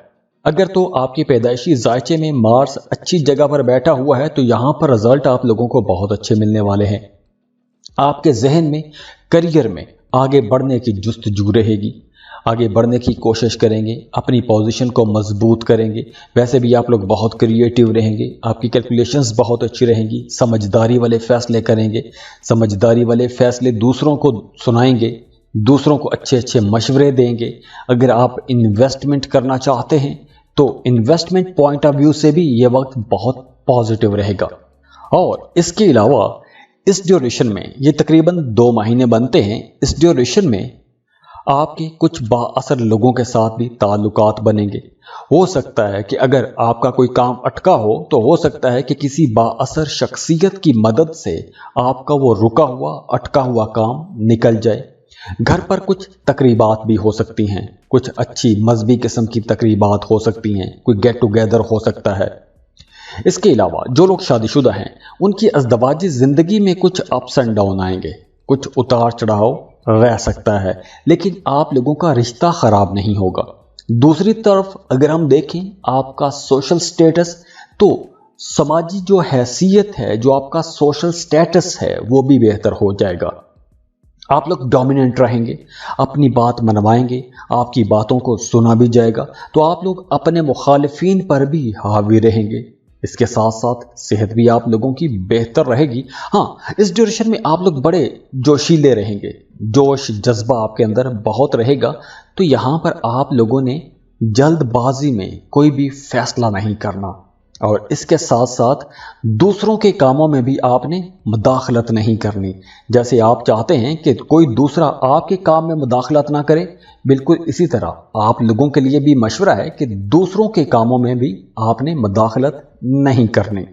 अगर तो आपके पैदाइशी जायचे में मार्स अच्छी जगह पर बैठा हुआ है तो यहाँ पर रिजल्ट आप लोगों को बहुत अच्छे मिलने वाले हैं। आपके जहन में, करियर में आगे बढ़ने की जुस्तजू रहेगी, आगे बढ़ने की कोशिश करेंगे, अपनी पोजीशन को मजबूत करेंगे। वैसे भी आप लोग बहुत क्रिएटिव रहेंगे, आपकी कैलकुलेशंस बहुत अच्छी रहेंगी, समझदारी वाले फैसले करेंगे, समझदारी वाले फैसले दूसरों को सुनाएंगे, दूसरों को अच्छे अच्छे मशवरे देंगे। अगर आप इन्वेस्टमेंट करना चाहते हैं तो इन्वेस्टमेंट पॉइंट ऑफ व्यू से भी ये वक्त बहुत पॉजिटिव रहेगा। और इसके अलावा इस ड्यूरेशन में, ये तकरीबन 2 महीने बनते हैं, इस ड्यूरेशन में आपके कुछ बाअसर लोगों के साथ भी ताल्लुकात बनेंगे। हो सकता है कि अगर आपका कोई काम अटका हो तो हो सकता है कि किसी बाअसर शख्सियत की मदद से आपका वो रुका हुआ, अटका हुआ काम निकल जाए। घर पर कुछ तकरीबात भी हो सकती हैं, कुछ अच्छी मजहबी किस्म की तकरीबात हो सकती हैं, कोई गेट टुगेदर हो सकता है। इसके अलावा जो लोग शादीशुदा हैं उनकी अज़दवाजी ज़िंदगी में कुछ अप्स एंड डाउन आएंगे, कुछ उतार चढ़ाव रह सकता है, लेकिन आप लोगों का रिश्ता ख़राब नहीं होगा। दूसरी तरफ अगर हम देखें आपका सोशल स्टेटस, तो समाजी जो हैसियत है, जो आपका सोशल स्टेटस है, वो भी बेहतर हो जाएगा। आप लोग डोमिनेंट रहेंगे, अपनी बात मनवाएंगे, आपकी बातों को सुना भी जाएगा, तो आप लोग अपने मुखालिफिन पर भी हावी रहेंगे। इसके साथ साथ सेहत भी आप लोगों की बेहतर रहेगी। हाँ, इस ड्यूरेशन में आप लोग बड़े जोशीले रहेंगे, जोश जज्बा आपके अंदर बहुत रहेगा। तो यहाँ पर आप लोगों ने जल्दबाजी में कोई भी फैसला नहीं करना, और इसके साथ साथ दूसरों के कामों में भी आपने मुदाखलत नहीं करनी। जैसे आप चाहते हैं कि कोई दूसरा आपके काम में मुदाखलत ना करे, बिल्कुल इसी तरह आप लोगों के लिए भी मशवरा है कि दूसरों के कामों में भी आपने मुदाखलत नहीं करनी।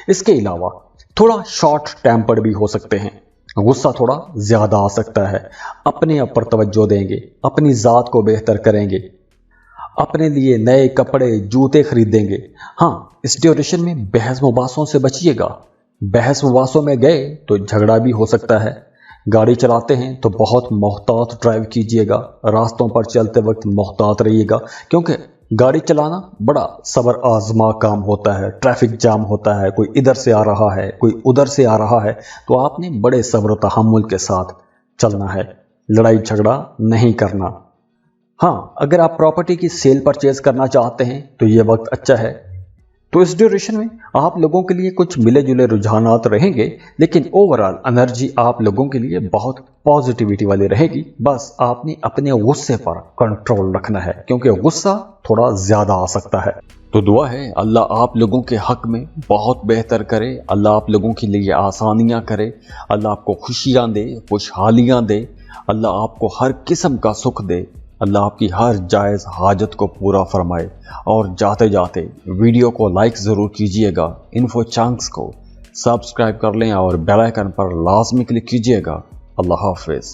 इसके अलावा थोड़ा शॉर्ट टेम्पर्ड भी हो सकते हैं, गुस्सा थोड़ा ज़्यादा आ सकता है। अपने आप पर तवज्जो देंगे, अपनी ज़ात को बेहतर करेंगे, अपने लिए नए कपड़े जूते खरीदेंगे। हाँ, इस ड्यूरेशन में बहस मुबासों से बचिएगा। बहस मुबासों में गए तो झगड़ा भी हो सकता है। गाड़ी चलाते हैं तो बहुत मोहतात ड्राइव कीजिएगा, रास्तों पर चलते वक्त मोहतात रहिएगा, क्योंकि गाड़ी चलाना बड़ा सब्र आजमा काम होता है। ट्रैफिक जाम होता है, कोई इधर से आ रहा है, कोई उधर से आ रहा है, तो आपने बड़े सब्र तहम्मुल के साथ चलना है, लड़ाई झगड़ा नहीं करना। हाँ, अगर आप प्रॉपर्टी की सेल परचेज करना चाहते हैं तो ये वक्त अच्छा है। तो इस ड्यूरेशन में आप लोगों के लिए कुछ मिले जुले रुझानात रहेंगे, लेकिन ओवरऑल एनर्जी आप लोगों के लिए बहुत पॉजिटिविटी वाली रहेगी। बस आपने अपने गुस्से पर कंट्रोल रखना है, क्योंकि गुस्सा थोड़ा ज़्यादा आ सकता है। तो दुआ है अल्लाह आप लोगों के हक में बहुत बेहतर करे, अल्लाह आप लोगों के लिए आसानियाँ करे, अल्लाह आपको खुशियाँ दे, खुशहालियाँ दे, अल्लाह आपको हर किस्म का सुख दे, अल्लाह आपकी हर जायज़ हाजत को पूरा फरमाए। और जाते जाते वीडियो को लाइक ज़रूर कीजिएगा, इन्फो चंक्स को सब्सक्राइब कर लें और बेल आइकन पर लाजमी क्लिक कीजिएगा। अल्लाह हाफिज़।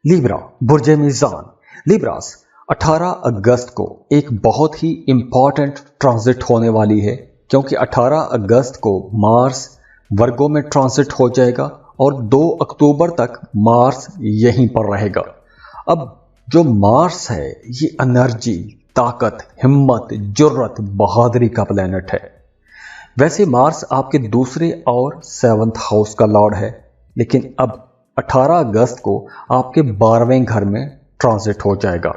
लिब्रा, बुर्जे मीज़ान। लिब्रास 18 अगस्त को एक बहुत ही इम्पॉर्टेंट ट्रांजिट होने वाली है, क्योंकि 18 अगस्त को मार्स वर्गों में ट्रांजिट हो जाएगा और 2 अक्टूबर तक मार्स यहीं पर रहेगा। अब जो मार्स है ये एनर्जी, ताकत, हिम्मत, जुर्रत, बहादुरी का प्लेनेट है। वैसे मार्स आपके दूसरे और 7th हाउस का लॉर्ड है, लेकिन अब 18 अगस्त को आपके 12वें घर में ट्रांजिट हो जाएगा।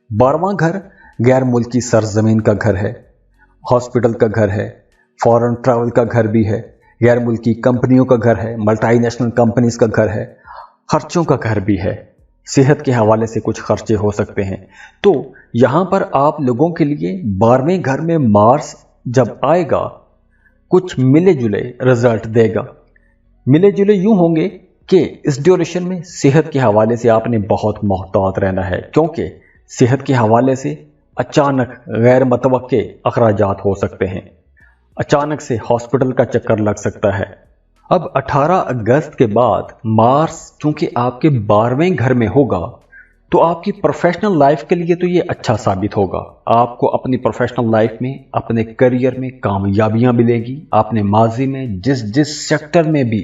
12वां घर गैर मुल्की सरजमीन का घर है, हॉस्पिटल का घर है, फॉरेन ट्रैवल का घर भी है, गैर मुल्की कंपनियों का घर है, मल्टीनेशनल कंपनीज का घर है, खर्चों का घर भी है, सेहत के हवाले से कुछ खर्चे हो सकते हैं। तो यहाँ पर आप लोगों के लिए 12वें घर में मार्स जब आएगा कुछ मिले जुले रिजल्ट देगा। मिले जुले यूं होंगे कि इस ड्यूरेशन में सेहत के हवाले से आपने बहुत मोहतात रहना है, क्योंकि सेहत के हवाले से अचानक गैर मतवक्के अखराजात हो सकते हैं। अचानक से हॉस्पिटल का चक्कर लग सकता है। अब 18 अगस्त के बाद मार्स चूंकि आपके 12वें घर में होगा, तो आपकी प्रोफेशनल लाइफ के लिए तो ये अच्छा साबित होगा। आपको अपनी प्रोफेशनल लाइफ में, अपने करियर में कामयाबियां मिलेगी। आपने माजी में जिस जिस सेक्टर में भी,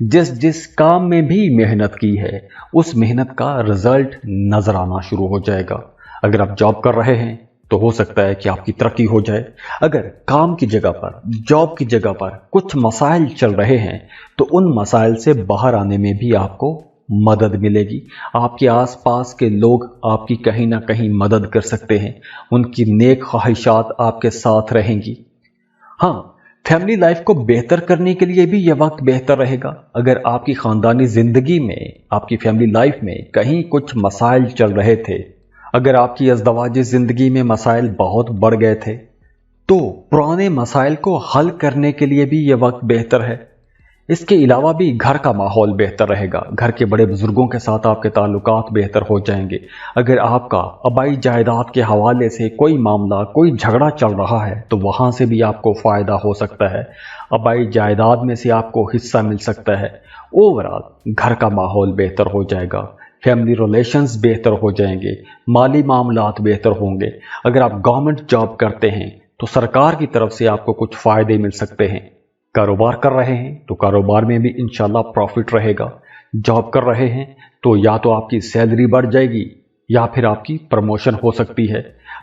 जिस जिस काम में भी मेहनत की है, उस मेहनत का रिजल्ट नजर आना शुरू हो जाएगा। अगर आप जॉब कर रहे हैं तो हो सकता है कि आपकी तरक्की हो जाए। अगर काम की जगह पर, जॉब की जगह पर कुछ मसाइल चल रहे हैं, तो उन मसाइल से बाहर आने में भी आपको मदद मिलेगी। आपके आसपास के लोग आपकी कहीं ना कहीं मदद कर सकते हैं। उनकी नेक ख्वाहिशात आपके साथ रहेंगी। हाँ, फैमिली लाइफ को बेहतर करने के लिए भी यह वक्त बेहतर रहेगा। अगर आपकी खानदानी जिंदगी में, आपकी फैमिली लाइफ में कहीं कुछ मसाइल चल रहे थे, अगर आपकी अज़दवाजी जिंदगी में मसाइल बहुत बढ़ गए थे, तो पुराने मसाइल को हल करने के लिए भी यह वक्त बेहतर है। इसके अलावा भी घर का माहौल बेहतर रहेगा। घर के बड़े बुजुर्गों के साथ आपके ताल्लुकात बेहतर हो जाएंगे। अगर आपका आबाई जायदाद के हवाले से कोई मामला, कोई झगड़ा चल रहा है, तो वहाँ से भी आपको फ़ायदा हो सकता है। आबाई जायदाद में से आपको हिस्सा मिल सकता है। ओवरऑल घर का माहौल बेहतर हो जाएगा। फैमिली रिलेशंस बेहतर हो जाएंगे। माली मामलात बेहतर होंगे। अगर आप गवर्नमेंट जॉब करते हैं तो सरकार की तरफ से आपको कुछ फ़ायदे मिल सकते हैं। कारोबार कर रहे हैं तो कारोबार में भी इंशाल्लाह प्रॉफिट रहेगा। जॉब कर रहे हैं तो या तो आपकी सैलरी बढ़ जाएगी या फिर आपकी प्रमोशन हो सकती है।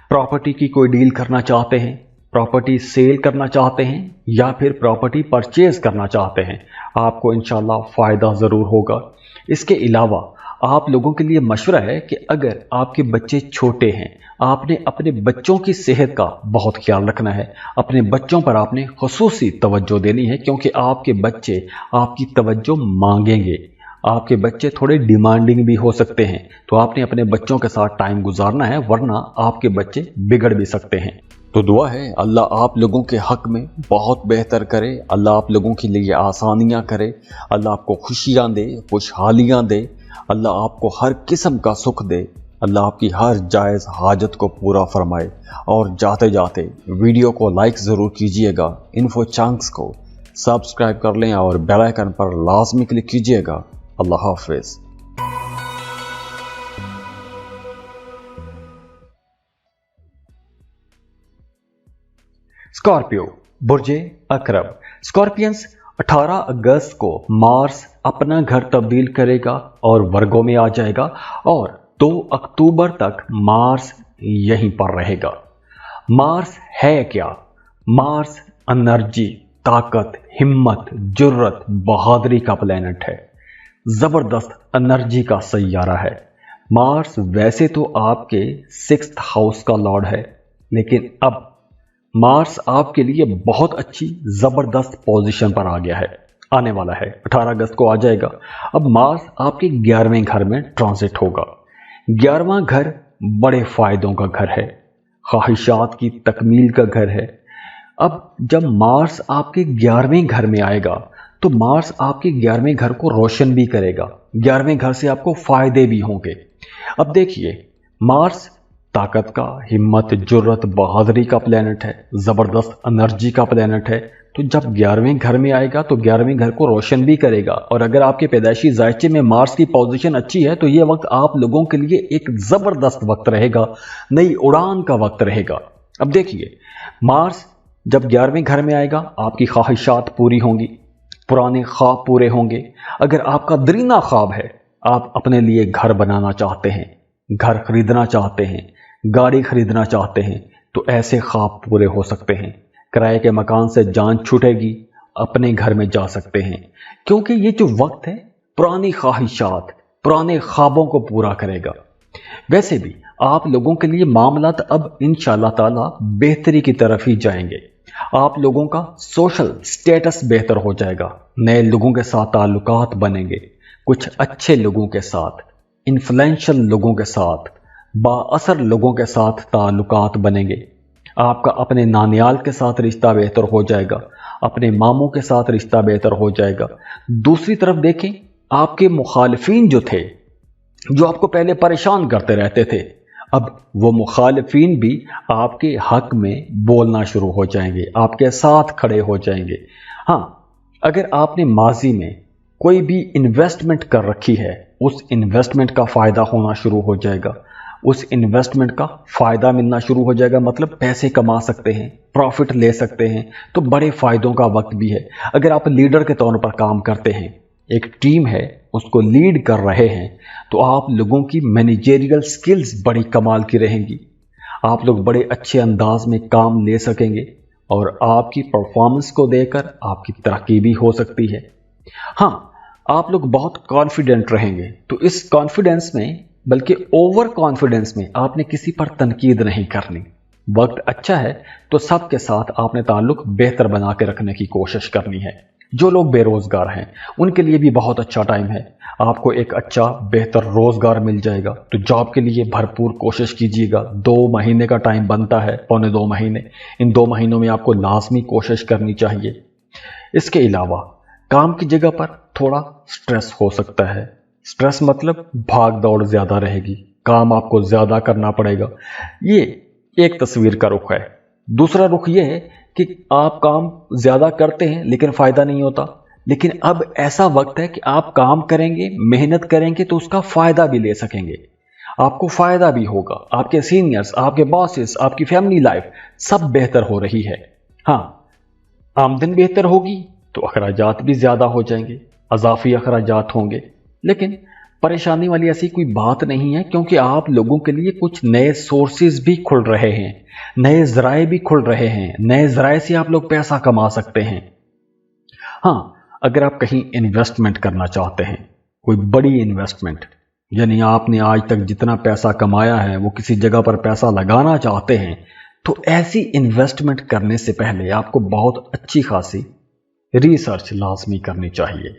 प्रॉपर्टी की कोई डील करना चाहते हैं, प्रॉपर्टी सेल करना चाहते हैं या फिर प्रॉपर्टी परचेज करना चाहते हैं, आपको इंशाल्लाह फ़ायदा ज़रूर होगा। इसके अलावा आप लोगों के लिए मशवरा है कि अगर आपके बच्चे छोटे हैं, आपने अपने बच्चों की सेहत का बहुत ख्याल रखना है। अपने बच्चों पर आपने खुसूसी तवज्जो देनी है, क्योंकि आपके बच्चे आपकी तवज्जो मांगेंगे। आपके बच्चे थोड़े डिमांडिंग भी हो सकते हैं, तो आपने अपने बच्चों के साथ टाइम गुजारना है, वरना आपके बच्चे बिगड़ भी सकते हैं। तो दुआ है अल्लाह आप लोगों के हक में बहुत बेहतर करे। अल्लाह आप लोगों के लिए आसानियाँ करे। अल्लाह आपको खुशियाँ दे, खुशहालियाँ दे। अल्लाह आपको हर किस्म का सुख दे। अल्लाह आपकी हर जायज़ हाजत को पूरा फरमाए। और जाते जाते वीडियो को लाइक ज़रूर कीजिएगा। इन्फो चंक्स को सब्सक्राइब कर लें और बेल आइकन पर लाजमी क्लिक कीजिएगा। अल्लाह हाफिज़। स्कॉर्पियो, बुर्जे अकरब। स्कॉर्पियंस, 18 अगस्त को मार्स अपना घर तब्दील करेगा और वर्गों में आ जाएगा और 2 अक्टूबर तक मार्स यहीं पर रहेगा। मार्स है क्या? मार्स एनर्जी, ताकत, हिम्मत, जुर्रत, बहादुरी का प्लेनेट है। जबरदस्त एनर्जी का सैयारा है। मार्स वैसे तो आपके 6th हाउस का लॉर्ड है, लेकिन अब मार्स आपके लिए बहुत अच्छी जबरदस्त पोजीशन पर आ गया है, आने वाला है। 18 अगस्त को आ जाएगा। अब मार्स आपके 11वें घर में ट्रांजिट होगा। 11वां घर बड़े फायदों का घर है, ख्वाहिशात की तकमील का घर है। अब जब मार्स आपके 11वें घर में आएगा, तो मार्स आपके 11वें घर को रोशन भी करेगा। 11वें घर से आपको फायदे भी होंगे। अब देखिए, मार्स ताकत का, हिम्मत, जुर्रत, बहादुरी का प्लेनेट है, जबरदस्त एनर्जी का प्लेनेट है। तो जब 11वें घर में आएगा तो 11वें घर को रोशन भी करेगा। और अगर आपके पैदाइशी जायचे में मार्स की पोजीशन अच्छी है, तो यह वक्त आप लोगों के लिए एक जबरदस्त वक्त रहेगा, नई उड़ान का वक्त रहेगा। अब देखिए, मार्स जब 11वें घर में आएगा, आपकी ख्वाहिशात पूरी होंगी, पुराने ख्वाब पूरे होंगे। अगर आपका दरीना ख्वाब है, आप अपने लिए घर बनाना चाहते हैं, घर खरीदना चाहते हैं, गाड़ी खरीदना चाहते हैं, तो ऐसे ख्वाब पूरे हो सकते हैं। किराए के मकान से जान छूटेगी, अपने घर में जा सकते हैं, क्योंकि ये जो वक्त है पुरानी ख्वाहिशात, पुराने ख्वाबों को पूरा करेगा। वैसे भी आप लोगों के लिए मामलात अब इंशाअल्लाह ताला बेहतरी की तरफ ही जाएंगे। आप लोगों का सोशल स्टेटस बेहतर हो जाएगा, नए लोगों के साथ ताल्लुकात बनेंगे, कुछ अच्छे लोगों के साथ, इन्फ्लुएंशियल लोगों के साथ, बाअसर लोगों के साथ ताल्लुकात बनेंगे। आपका अपने नानियाल के साथ रिश्ता बेहतर हो जाएगा। अपने मामों के साथ रिश्ता बेहतर हो जाएगा। दूसरी तरफ देखें, आपके मुखालिफिन जो थे, जो आपको पहले परेशान करते रहते थे, अब वो मुखालिफिन भी आपके हक में बोलना शुरू हो जाएंगे, आपके साथ खड़े हो जाएंगे। हाँ, अगर आपने माजी में कोई भी इन्वेस्टमेंट कर रखी है, उस इन्वेस्टमेंट का फ़ायदा होना शुरू हो जाएगा, उस इन्वेस्टमेंट का फ़ायदा मिलना शुरू हो जाएगा, मतलब पैसे कमा सकते हैं, प्रॉफिट ले सकते हैं, तो बड़े फ़ायदों का वक्त भी है। अगर आप लीडर के तौर पर काम करते हैं, एक टीम है, उसको लीड कर रहे हैं, तो आप लोगों की मैनेजरियल स्किल्स बड़ी कमाल की रहेंगी, आप लोग बड़े अच्छे अंदाज में काम ले सकेंगे और आपकी परफॉर्मेंस को देकर आपकी तरक्की भी हो सकती है। हाँ, आप लोग बहुत कॉन्फिडेंट रहेंगे, तो इस कॉन्फिडेंस में, बल्कि ओवर कॉन्फिडेंस में, आपने किसी पर तनकीद नहीं करनी। वक्त अच्छा है तो सबके साथ आपने ताल्लुक बेहतर बना के रखने की कोशिश करनी है। जो लोग बेरोजगार हैं उनके लिए भी बहुत अच्छा टाइम है, आपको एक अच्छा बेहतर रोजगार मिल जाएगा, तो जॉब के लिए भरपूर कोशिश कीजिएगा। 2 महीने का टाइम बनता है, पौने 2 महीने, इन 2 महीनों में आपको लाजमी कोशिश करनी चाहिए। इसके अलावा काम की जगह पर थोड़ा स्ट्रेस हो सकता है, स्ट्रेस मतलब भाग दौड़ ज़्यादा रहेगी, काम आपको ज़्यादा करना पड़ेगा, ये एक तस्वीर का रुख है। दूसरा रुख ये है कि आप काम ज़्यादा करते हैं लेकिन फ़ायदा नहीं होता, लेकिन अब ऐसा वक्त है कि आप काम करेंगे, मेहनत करेंगे तो उसका फ़ायदा भी ले सकेंगे, आपको फ़ायदा भी होगा, आपके सीनियर्स, आपके बॉसेस, आपकी फैमिली लाइफ सब बेहतर हो रही है। हाँ, आमदन बेहतर होगी तो अखराजात भी ज़्यादा हो जाएंगे, अजाफी अखराजात होंगे, लेकिन परेशानी वाली ऐसी कोई बात नहीं है, क्योंकि आप लोगों के लिए कुछ नए सोर्सेज भी खुल रहे हैं, नए ज़राए भी खुल रहे हैं, नए ज़राए से आप लोग पैसा कमा सकते हैं। हाँ, अगर आप कहीं इन्वेस्टमेंट करना चाहते हैं, कोई बड़ी इन्वेस्टमेंट, यानी आपने आज तक जितना पैसा कमाया है वो किसी जगह पर पैसा लगाना चाहते हैं, तो ऐसी इन्वेस्टमेंट करने से पहले आपको बहुत अच्छी खासी रिसर्च लाजमी करनी चाहिए।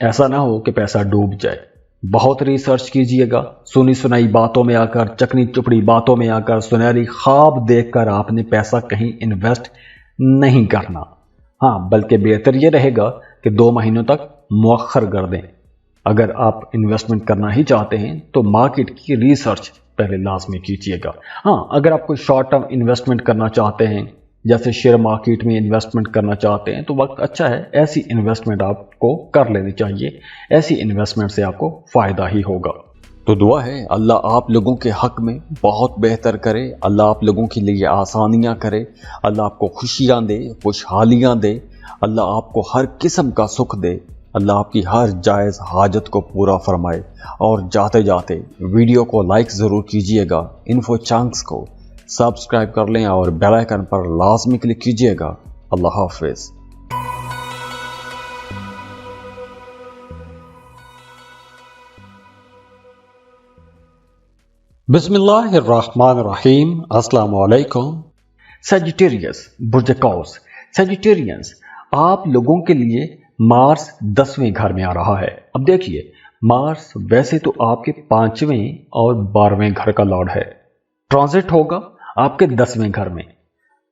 ऐसा ना हो कि पैसा डूब जाए। बहुत रिसर्च कीजिएगा, सुनी सुनाई बातों में आकर, चकनी चुपड़ी बातों में आकर, सुनहरी ख्वाब देखकर आपने पैसा कहीं इन्वेस्ट नहीं करना। हाँ, बल्कि बेहतर ये रहेगा कि 2 महीनों तक मुअख्खर कर दें। अगर आप इन्वेस्टमेंट करना ही चाहते हैं तो मार्केट की रिसर्च पहले लाजमी कीजिएगा। हाँ, अगर आप कोई शॉर्ट टर्म इन्वेस्टमेंट करना चाहते हैं, जैसे शेयर मार्केट में इन्वेस्टमेंट करना चाहते हैं, तो वक्त अच्छा है, ऐसी इन्वेस्टमेंट आपको कर लेनी चाहिए, ऐसी इन्वेस्टमेंट से आपको फ़ायदा ही होगा। तो दुआ है अल्लाह आप लोगों के हक में बहुत बेहतर करे, अल्लाह आप लोगों के लिए आसानियाँ करे, अल्लाह आपको खुशियाँ दे, खुशहालियाँ दे, अल्लाह आपको हर किस्म का सुख दे, अल्लाह आपकी हर जायज़ हाजत को पूरा फरमाए। और जाते जाते वीडियो को लाइक ज़रूर कीजिएगा, इन्फो चंक्स को सब्सक्राइब कर लें और बेल आइकन पर लाजमी क्लिक कीजिएगा। अल्लाह हाफिज़। बिस्मिल्लाहिर्रहमानिर्रहीम। अस्सलाम वालेकुम। सजिटेरियस, बुर्ज कौस, सजिटेरियंस, आप लोगों के लिए मार्स 10वें घर में आ रहा है। अब देखिए, मार्स वैसे तो आपके 5वें और 12वें घर का लॉर्ड है, ट्रांजिट होगा आपके 10वें घर में।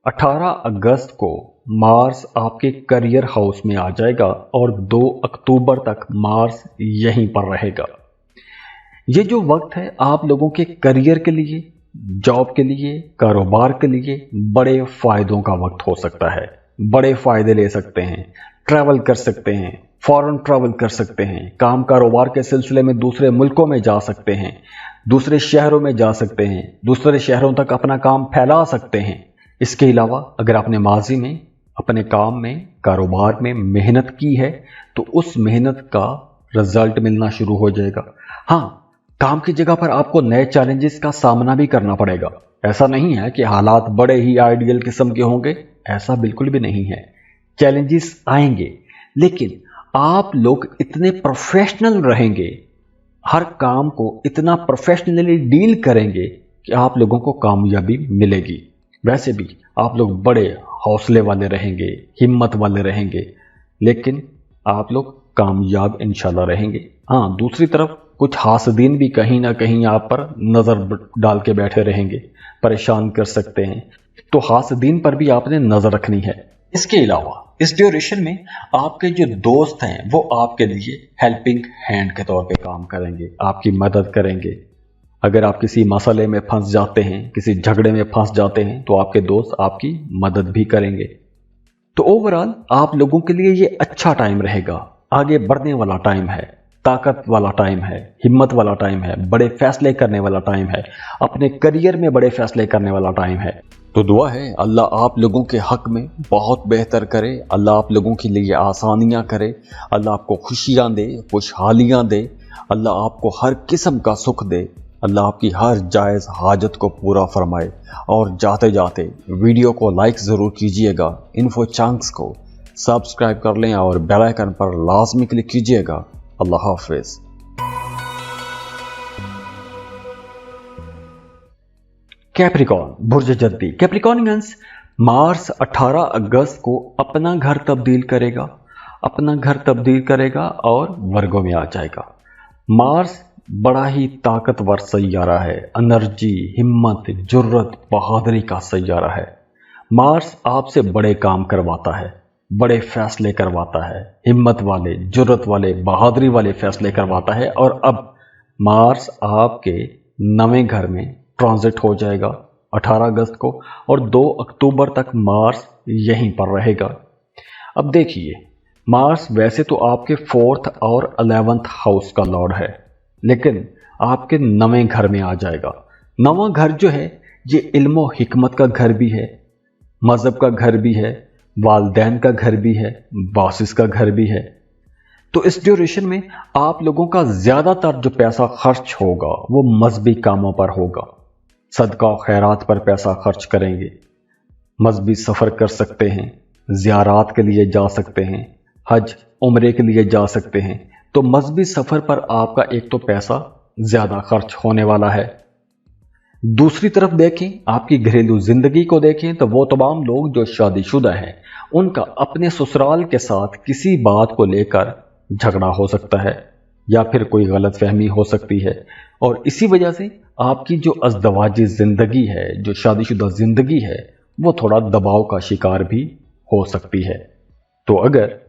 18 अगस्त को मार्स आपके करियर हाउस में आ जाएगा और 2 अक्टूबर तक मार्स यहीं पर रहेगा। ये जो वक्त है आप लोगों के करियर के लिए, जॉब के लिए, कारोबार के लिए बड़े फायदों का वक्त हो सकता है, बड़े फायदे ले सकते हैं, ट्रैवल कर सकते हैं, फॉरेन ट्रैवल कर सकते हैं, काम कारोबार के सिलसिले में दूसरे मुल्कों में जा सकते हैं, दूसरे शहरों में जा सकते हैं, दूसरे शहरों तक अपना काम फैला सकते हैं। इसके अलावा अगर आपने माजी में अपने काम में, कारोबार में मेहनत की है तो उस मेहनत का रिजल्ट मिलना शुरू हो जाएगा। हाँ, काम की जगह पर आपको नए चैलेंजेस का सामना भी करना पड़ेगा। ऐसा नहीं है कि हालात बड़े ही आइडियल किस्म के होंगे, ऐसा बिल्कुल भी नहीं है। चैलेंजेस आएंगे, लेकिन आप लोग इतने प्रोफेशनल रहेंगे, हर काम को इतना प्रोफेशनली डील करेंगे कि आप लोगों को कामयाबी मिलेगी। वैसे भी आप लोग बड़े हौसले वाले रहेंगे, हिम्मत वाले रहेंगे, लेकिन आप लोग कामयाब इंशाल्लाह रहेंगे। हाँ, दूसरी तरफ कुछ हासदीन भी कहीं ना कहीं आप पर नज़र डाल के बैठे रहेंगे, परेशान कर सकते हैं, तो हासदीन पर भी आपने नज़र रखनी है। इसके अलावा इस ड्यूरेशन में आपके जो दोस्त हैं वो आपके लिए हेल्पिंग हैंड के तौर पे काम करेंगे, आपकी मदद करेंगे। अगर आप किसी मसले में फंस जाते हैं, किसी झगड़े में फंस जाते हैं, तो आपके दोस्त आपकी मदद भी करेंगे। तो ओवरऑल आप लोगों के लिए ये अच्छा टाइम रहेगा, आगे बढ़ने वाला टाइम है, ताकत वाला टाइम है, हिम्मत वाला टाइम है, बड़े फैसले करने वाला टाइम है, अपने करियर में बड़े फैसले करने वाला टाइम है। तो दुआ है अल्लाह आप लोगों के हक में बहुत बेहतर करे, अल्लाह आप लोगों के लिए आसानियां करे, अल्लाह आपको खुशियां दे, खुशहालियां दे, अल्लाह आपको हर किस्म का सुख दे, अल्लाह आपकी हर जायज़ हाजत को पूरा फरमाए। और जाते जाते वीडियो को लाइक ज़रूर कीजिएगा, इन्फो चंक्स को सब्सक्राइब कर लें और बेल आइकन पर लाजमी क्लिक कीजिएगा। अल्लाह हाफिज़। कैप्रिकॉर्न बुर्ज जद्दी। कैप्रिकॉर्नियंस, मार्स 18 अगस्त को अपना घर तब्दील करेगा और वर्गों में आ जाएगा। मार्स बड़ा ही ताकतवर सैयारा है, एनर्जी, हिम्मत, जुर्रत, बहादुरी का सैयारा है। मार्स आपसे बड़े काम करवाता है, बड़े फैसले करवाता है, हिम्मत वाले, जुर्रत वाले, बहादुरी वाले फैसले करवाता है। और अब मार्स आपके नवे घर में ट्रांजिट हो जाएगा 18 अगस्त को, और 2 अक्टूबर तक मार्स यहीं पर रहेगा। अब देखिए, मार्स वैसे तो आपके 4th और 11th हाउस का लॉर्ड है, लेकिन आपके नवे घर में आ जाएगा। नवा घर जो है ये इल्म और हिकमत का घर भी है, मजहब का घर भी है, वालदैन का घर भी है, बॉसेस का घर भी है। तो इस ड्यूरेशन में आप लोगों का ज्यादातर जो पैसा खर्च होगा वो मजहबी कामों पर होगा, सदका खैरात पर पैसा खर्च करेंगे, मजहबी सफर कर सकते हैं, ज़ियारात के लिए जा सकते हैं, हज उम्रे के लिए जा सकते हैं। तो मजहबी सफर पर आपका एक तो पैसा ज्यादा खर्च होने वाला है। दूसरी तरफ देखें, आपकी घरेलू जिंदगी को देखें तो वो तमाम लोग जो शादीशुदा हैं उनका अपने ससुराल के साथ किसी बात को लेकर झगड़ा हो सकता है या फिर कोई गलत फहमी हो सकती है, और इसी वजह से आपकी जो अज़दवाजी जिंदगी है, जो शादीशुदा जिंदगी है, वो थोड़ा दबाव का शिकार भी हो सकती है। तो अगर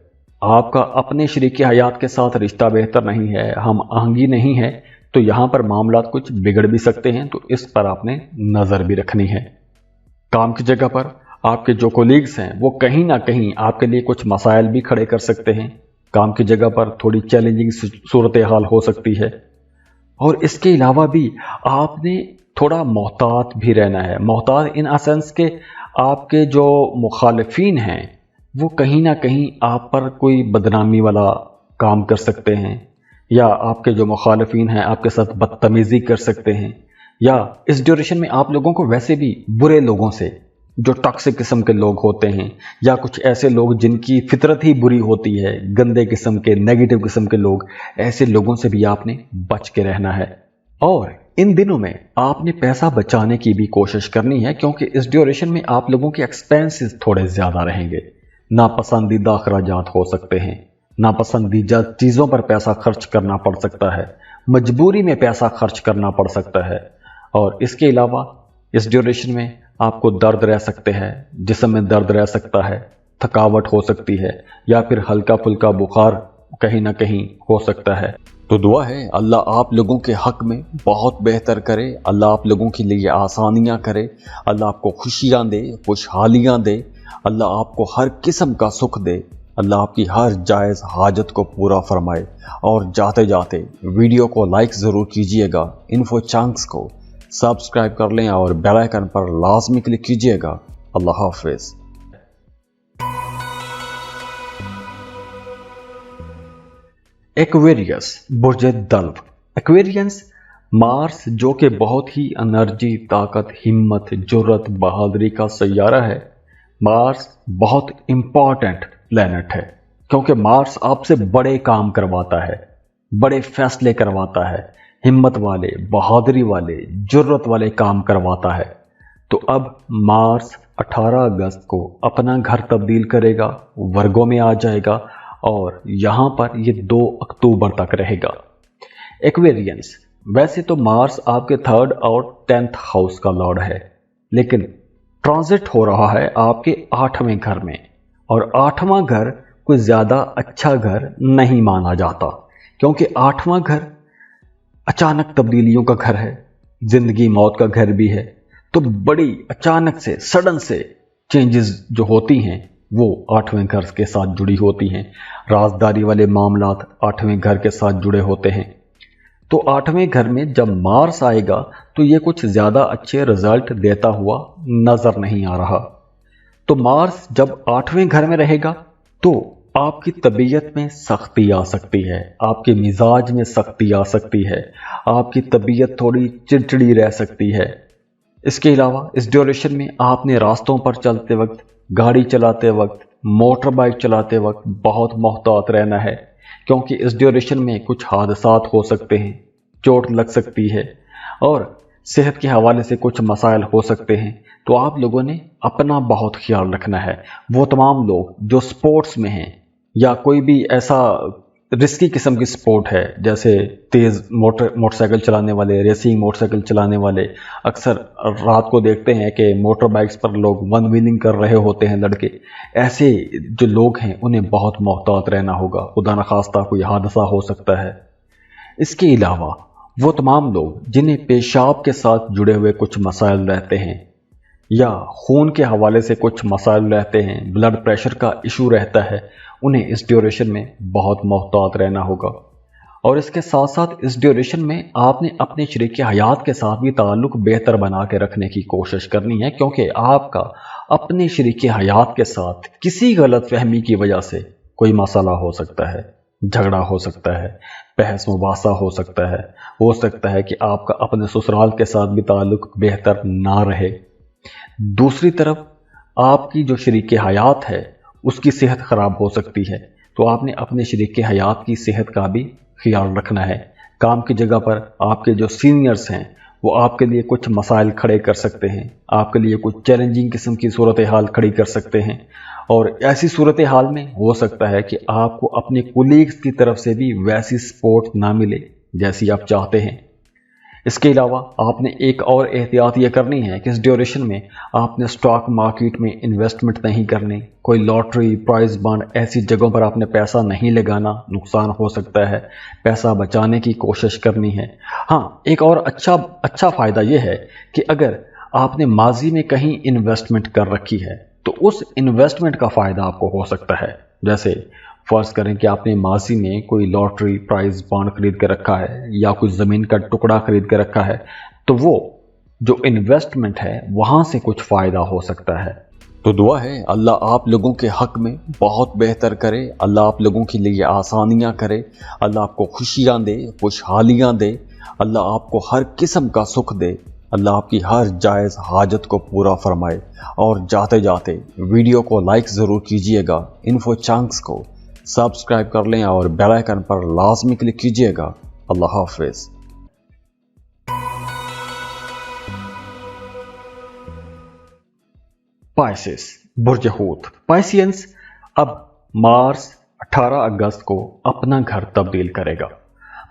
आपका अपने शरीक हयात के साथ रिश्ता बेहतर नहीं है, हम आहंगी नहीं है, तो यहाँ पर मामला कुछ बिगड़ भी सकते हैं। तो इस पर आपने नज़र भी रखनी है। काम की जगह पर आपके जो कोलीग्स हैं वो कहीं ना कहीं आपके लिए कुछ मसाइल भी खड़े कर सकते हैं। काम की जगह पर थोड़ी चैलेंजिंग सूरत हाल हो सकती है। और इसके अलावा भी आपने थोड़ा मोहतात भी रहना है। मोहतात इन असेंस के आपके जो मुखालिफिन हैं वो कहीं ना कहीं आप पर कोई बदनामी वाला काम कर सकते हैं, या आपके जो मुखालिफिन हैं आपके साथ बदतमीज़ी कर सकते हैं, या इस ड्यूरेशन में आप लोगों को वैसे भी बुरे लोगों से, जो टॉक्सिक किस्म के लोग होते हैं या कुछ ऐसे लोग जिनकी फितरत ही बुरी होती है, गंदे किस्म के, नेगेटिव किस्म के लोग, ऐसे लोगों से भी आपने बच के रहना है। और इन दिनों में आपने पैसा बचाने की भी कोशिश करनी है, क्योंकि इस ड्यूरेशन में आप लोगों के एक्सपेंसेस थोड़े ज़्यादा रहेंगे। नापसंदीदा अखराजात हो सकते हैं, नापसंदीदा चीज़ों पर पैसा खर्च करना पड़ सकता है, मजबूरी में पैसा खर्च करना पड़ सकता है। और इसके अलावा इस ड्यूरेशन में आपको दर्द रह सकते हैं, जिस्म में दर्द रह सकता है, थकावट हो सकती है, या फिर हल्का फुल्का बुखार कहीं ना कहीं हो सकता है। तो दुआ है अल्लाह आप लोगों के हक में बहुत बेहतर करे, अल्लाह आप लोगों के लिए आसानियां करे, अल्लाह आपको खुशियां दे, खुशहालियां दे, अल्लाह आपको हर किस्म का सुख दे, अल्लाह आपकी हर जायज़ हाजत को पूरा फरमाए। और जाते जाते वीडियो को लाइक ज़रूर कीजिएगा, इन्फो चंक्स को सब्सक्राइब कर लें और बेल आइकन पर लाजमी क्लिक कीजिएगा। अल्लाह हाफिज़। एक्वेरियस बुर्ज दल्व। एक्वेरियंस, मार्स जो कि बहुत ही एनर्जी, ताकत, हिम्मत, जुर्रत, बहादुरी का सैयारा है। मार्स बहुत इंपॉर्टेंट प्लेनेट है, क्योंकि मार्स आपसे बड़े काम करवाता है, बड़े फैसले करवाता है, हिम्मत वाले, बहादुरी वाले, जुर्रत वाले काम करवाता है। तो अब मार्स 18 अगस्त को अपना घर तब्दील करेगा, वर्गों में आ जाएगा, और यहाँ पर ये 2 अक्टूबर तक रहेगा। एक्वेरियंस, वैसे तो मार्स आपके 3rd और 10th हाउस का लॉर्ड है, लेकिन ट्रांजिट हो रहा है आपके 8वें घर में, और 8वां घर कोई ज़्यादा अच्छा घर नहीं माना जाता, क्योंकि 8वां घर अचानक तब्दीलियों का घर है, जिंदगी मौत का घर भी है। तो बड़ी अचानक से सडन से चेंजेस जो होती हैं वो 8वें घर के साथ जुड़ी होती हैं। राजदारी वाले मामलात 8वें घर के साथ जुड़े होते हैं। तो 8वें घर में जब मार्स आएगा तो ये कुछ ज़्यादा अच्छे रिजल्ट देता हुआ नज़र नहीं आ रहा। तो मार्स जब 8वें घर में रहेगा तो आपकी तबीयत में सख्ती आ सकती है, आपके मिजाज में सख्ती आ सकती है, आपकी तबीयत थोड़ी चिड़चिड़ी रह सकती है। इसके अलावा इस ड्यूरेशन में आपने रास्तों पर चलते वक्त, गाड़ी चलाते वक्त, मोटर बाइक चलाते वक्त बहुत मोहतात रहना है, क्योंकि इस ड्यूरेशन में कुछ हादसात हो सकते हैं, चोट लग सकती है और सेहत के हवाले से कुछ मसाइल हो सकते हैं। तो आप लोगों ने अपना बहुत ख्याल रखना है। वो तमाम लोग जो स्पोर्ट्स में हैं या कोई भी ऐसा रिस्की किस्म की स्पोर्ट है, जैसे तेज़ मोटरसाइकिल चलाने वाले, रेसिंग मोटरसाइकिल चलाने वाले, अक्सर रात को देखते हैं कि मोटर बाइक्स पर लोग वन व्हीलिंग कर रहे होते हैं लड़के। ऐसे जो लोग हैं उन्हें बहुत मोहतात रहना होगा, खुदा न खास्ता कोई हादसा हो सकता है। इसके अलावा वो तमाम लोग जिन्हें पेशाब के साथ जुड़े हुए कुछ मसाइल रहते हैं या खून के हवाले से कुछ मसाइल रहते हैं, ब्लड प्रेशर का इशू रहता है, उन्हें इस ड्यूरेशन में बहुत मोहतात रहना होगा। और इसके साथ साथ इस ड्यूरेशन में आपने अपने शरीक हयात के साथ भी ताल्लुक़ बेहतर बना के रखने की कोशिश करनी है, क्योंकि आपका अपने शरीक हयात के साथ किसी गलत फहमी की वजह से कोई मसला हो सकता है, झगड़ा हो सकता है, बहस मुबासा हो सकता है कि आपका अपने ससुराल के साथ भी ताल्लुक़ बेहतर ना रहे। दूसरी तरफ आपकी जो शरीक हयात है उसकी सेहत ख़राब हो सकती है, तो आपने अपने शरीक हयात की सेहत का भी ख्याल रखना है। काम की जगह पर आपके जो सीनियर्स हैं वो आपके लिए कुछ मसाइल खड़े कर सकते हैं, आपके लिए कुछ चैलेंजिंग किस्म की सूरत हाल खड़ी कर सकते हैं, और ऐसी सूरत हाल में हो सकता है कि आपको अपने कोलीग्स की तरफ से भी वैसी सपोर्ट ना मिले जैसी आप चाहते हैं। इसके अलावा आपने एक और एहतियात ये करनी है कि इस ड्यूरेशन में आपने स्टॉक मार्केट में इन्वेस्टमेंट नहीं करनी, कोई लॉटरी, प्राइज बॉन्ड ऐसी जगहों पर आपने पैसा नहीं लगाना, नुकसान हो सकता है, पैसा बचाने की कोशिश करनी है। हाँ, एक और अच्छा फ़ायदा ये है कि अगर आपने माजी में कहीं इन्वेस्टमेंट कर रखी है तो उस इन्वेस्टमेंट का फ़ायदा आपको हो सकता है। जैसे फ़र्ज़ करें कि आपने माजी में कोई लॉटरी, प्राइज बॉन्ड खरीद के रखा है या कोई ज़मीन का टुकड़ा खरीद के रखा है, तो वो जो इन्वेस्टमेंट है वहाँ से कुछ फ़ायदा हो सकता है। तो दुआ है अल्लाह आप लोगों के हक़ में बहुत बेहतर करे, अल्लाह आप लोगों के लिए आसानियाँ करे, अल्लाह आपको खुशियाँ दे, खुशहालियाँ दे, अल्लाह आपको हर किस्म का सुख दे, अल्लाह आपकी हर जायज़ हाजत को पूरा फरमाए। और जाते जाते वीडियो को लाइक ज़रूर कीजिएगा, इन्फो चंक्स को सब्सक्राइब कर लें और बेल आइकन पर लाजमी क्लिक कीजिएगा। अल्लाह हाफ़िज़। पाइसेस, बुर्ज हूत, पाइसियंस अब मार्स 18 अगस्त को अपना घर तब्दील करेगा।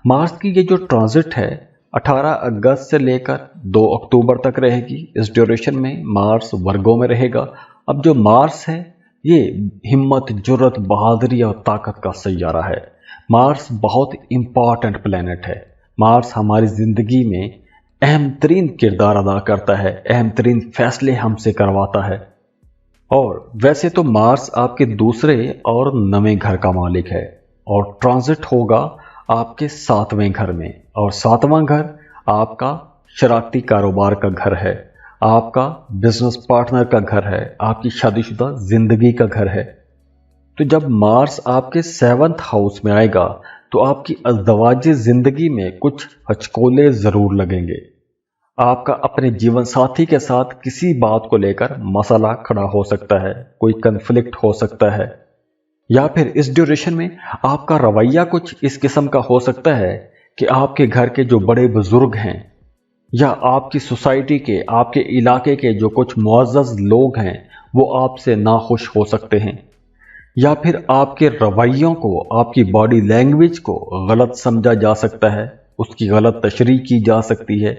मार्स की ये जो ट्रांजिट है 18 अगस्त से लेकर 2 अक्टूबर तक रहेगी। इस ड्यूरेशन में मार्स वर्गों में रहेगा। अब जो मार्स है ये हिम्मत, जुर्रत, बहादुरी और ताकत का सैयारा है। मार्स बहुत इम्पॉर्टेंट प्लेनेट है। मार्स हमारी ज़िंदगी में अहम तरीन किरदार अदा करता है, अहम तरीन फैसले हमसे करवाता है। और वैसे तो मार्स आपके दूसरे और 9वें घर का मालिक है और ट्रांजिट होगा आपके 7वें घर में, और 7वां घर आपका शरारती कारोबार का घर है, आपका बिजनेस पार्टनर का घर है, आपकी शादीशुदा जिंदगी का घर है। तो जब मार्स आपके 7th हाउस में आएगा तो आपकी अज़दवाजी जिंदगी में कुछ हचकोले जरूर लगेंगे। आपका अपने जीवन साथी के साथ किसी बात को लेकर मसला खड़ा हो सकता है, कोई कन्फ्लिक्ट हो सकता है, या फिर इस ड्यूरेशन में आपका रवैया कुछ इस किस्म का हो सकता है कि आपके घर के जो बड़े बुजुर्ग हैं या आपकी सोसाइटी के, आपके इलाके के जो कुछ मुअज़्ज़ज़ लोग हैं वो आपसे नाखुश हो सकते हैं, या फिर आपके रवैयों को, आपकी बॉडी लैंग्वेज को गलत समझा जा सकता है, उसकी गलत तशरीह की जा सकती है।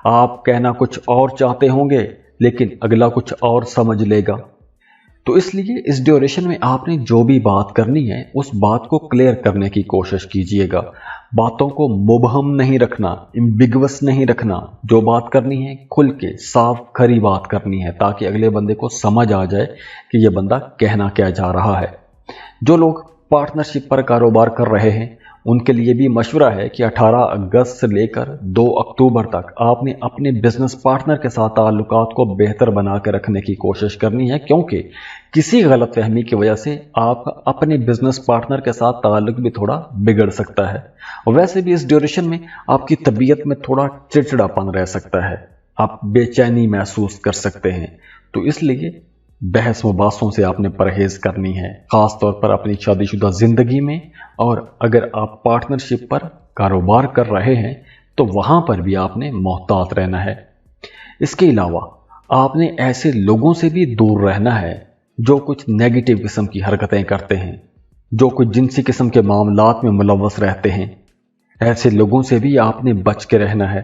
आप कहना कुछ और चाहते होंगे लेकिन अगला कुछ और समझ लेगा। तो इसलिए इस ड्यूरेशन में आपने जो भी बात करनी है उस बात को क्लियर करने की कोशिश कीजिएगा। बातों को मुबहम नहीं रखना, एम्बिगुअस नहीं रखना। जो बात करनी है खुल के साफ खरी बात करनी है ताकि अगले बंदे को समझ आ जाए कि ये बंदा कहना क्या चाह रहा है। जो लोग पार्टनरशिप पर कारोबार कर रहे हैं उनके लिए भी मशवरा है कि 18 अगस्त से लेकर 2 अक्टूबर तक आपने अपने बिजनेस पार्टनर के साथ ताल्लुकात को बेहतर बना के रखने की कोशिश करनी है, क्योंकि किसी गलतफहमी की वजह से आपका अपने बिजनेस पार्टनर के साथ ताल्लुक भी थोड़ा बिगड़ सकता है। और वैसे भी इस ड्यूरेशन में आपकी तबीयत में थोड़ा चिड़चिड़ापन रह सकता है, आप बेचैनी महसूस कर सकते हैं। तो इसलिए बहस मुबासों से आपने परहेज करनी है, ख़ास तौर पर अपनी शादीशुदा ज़िंदगी में। और अगर आप पार्टनरशिप पर कारोबार कर रहे हैं तो वहाँ पर भी आपने मोहतात रहना है। इसके अलावा आपने ऐसे लोगों से भी दूर रहना है जो कुछ नेगेटिव किस्म की हरकतें करते हैं, जो कुछ जिनसी किस्म के मामलात में मुलव्वस रहते हैं। ऐसे लोगों से भी आपने बच के रहना है।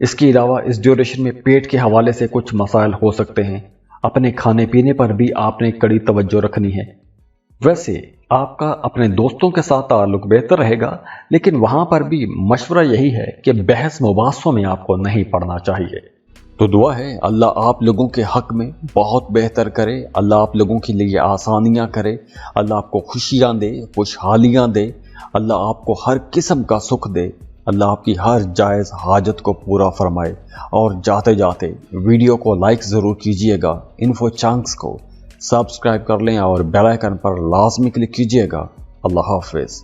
इसके अलावा इस ड्यूरेशन में पेट के हवाले से कुछ मसाइल हो सकते हैं, अपने खाने पीने पर भी आपने कड़ी तवज्जो रखनी है। वैसे आपका अपने दोस्तों के साथ ताल्लुक बेहतर रहेगा, लेकिन वहाँ पर भी मशवरा यही है कि बहस मुबासों में आपको नहीं पड़ना चाहिए। तो दुआ है अल्लाह आप लोगों के हक में बहुत बेहतर करे, अल्लाह आप लोगों के लिए आसानियाँ करे, अल्लाह आपको खुशियाँ दे, खुशहालियाँ दे, अल्लाह आपको हर किस्म का सुख दे, अल्लाह आपकी हर जायज़ हाजत को पूरा फरमाए। और जाते जाते वीडियो को लाइक ज़रूर कीजिएगा, इन्फो चंक्स को सब्सक्राइब कर लें और बेल आइकन पर लाजमी क्लिक कीजिएगा। अल्लाह हाफ़िज़।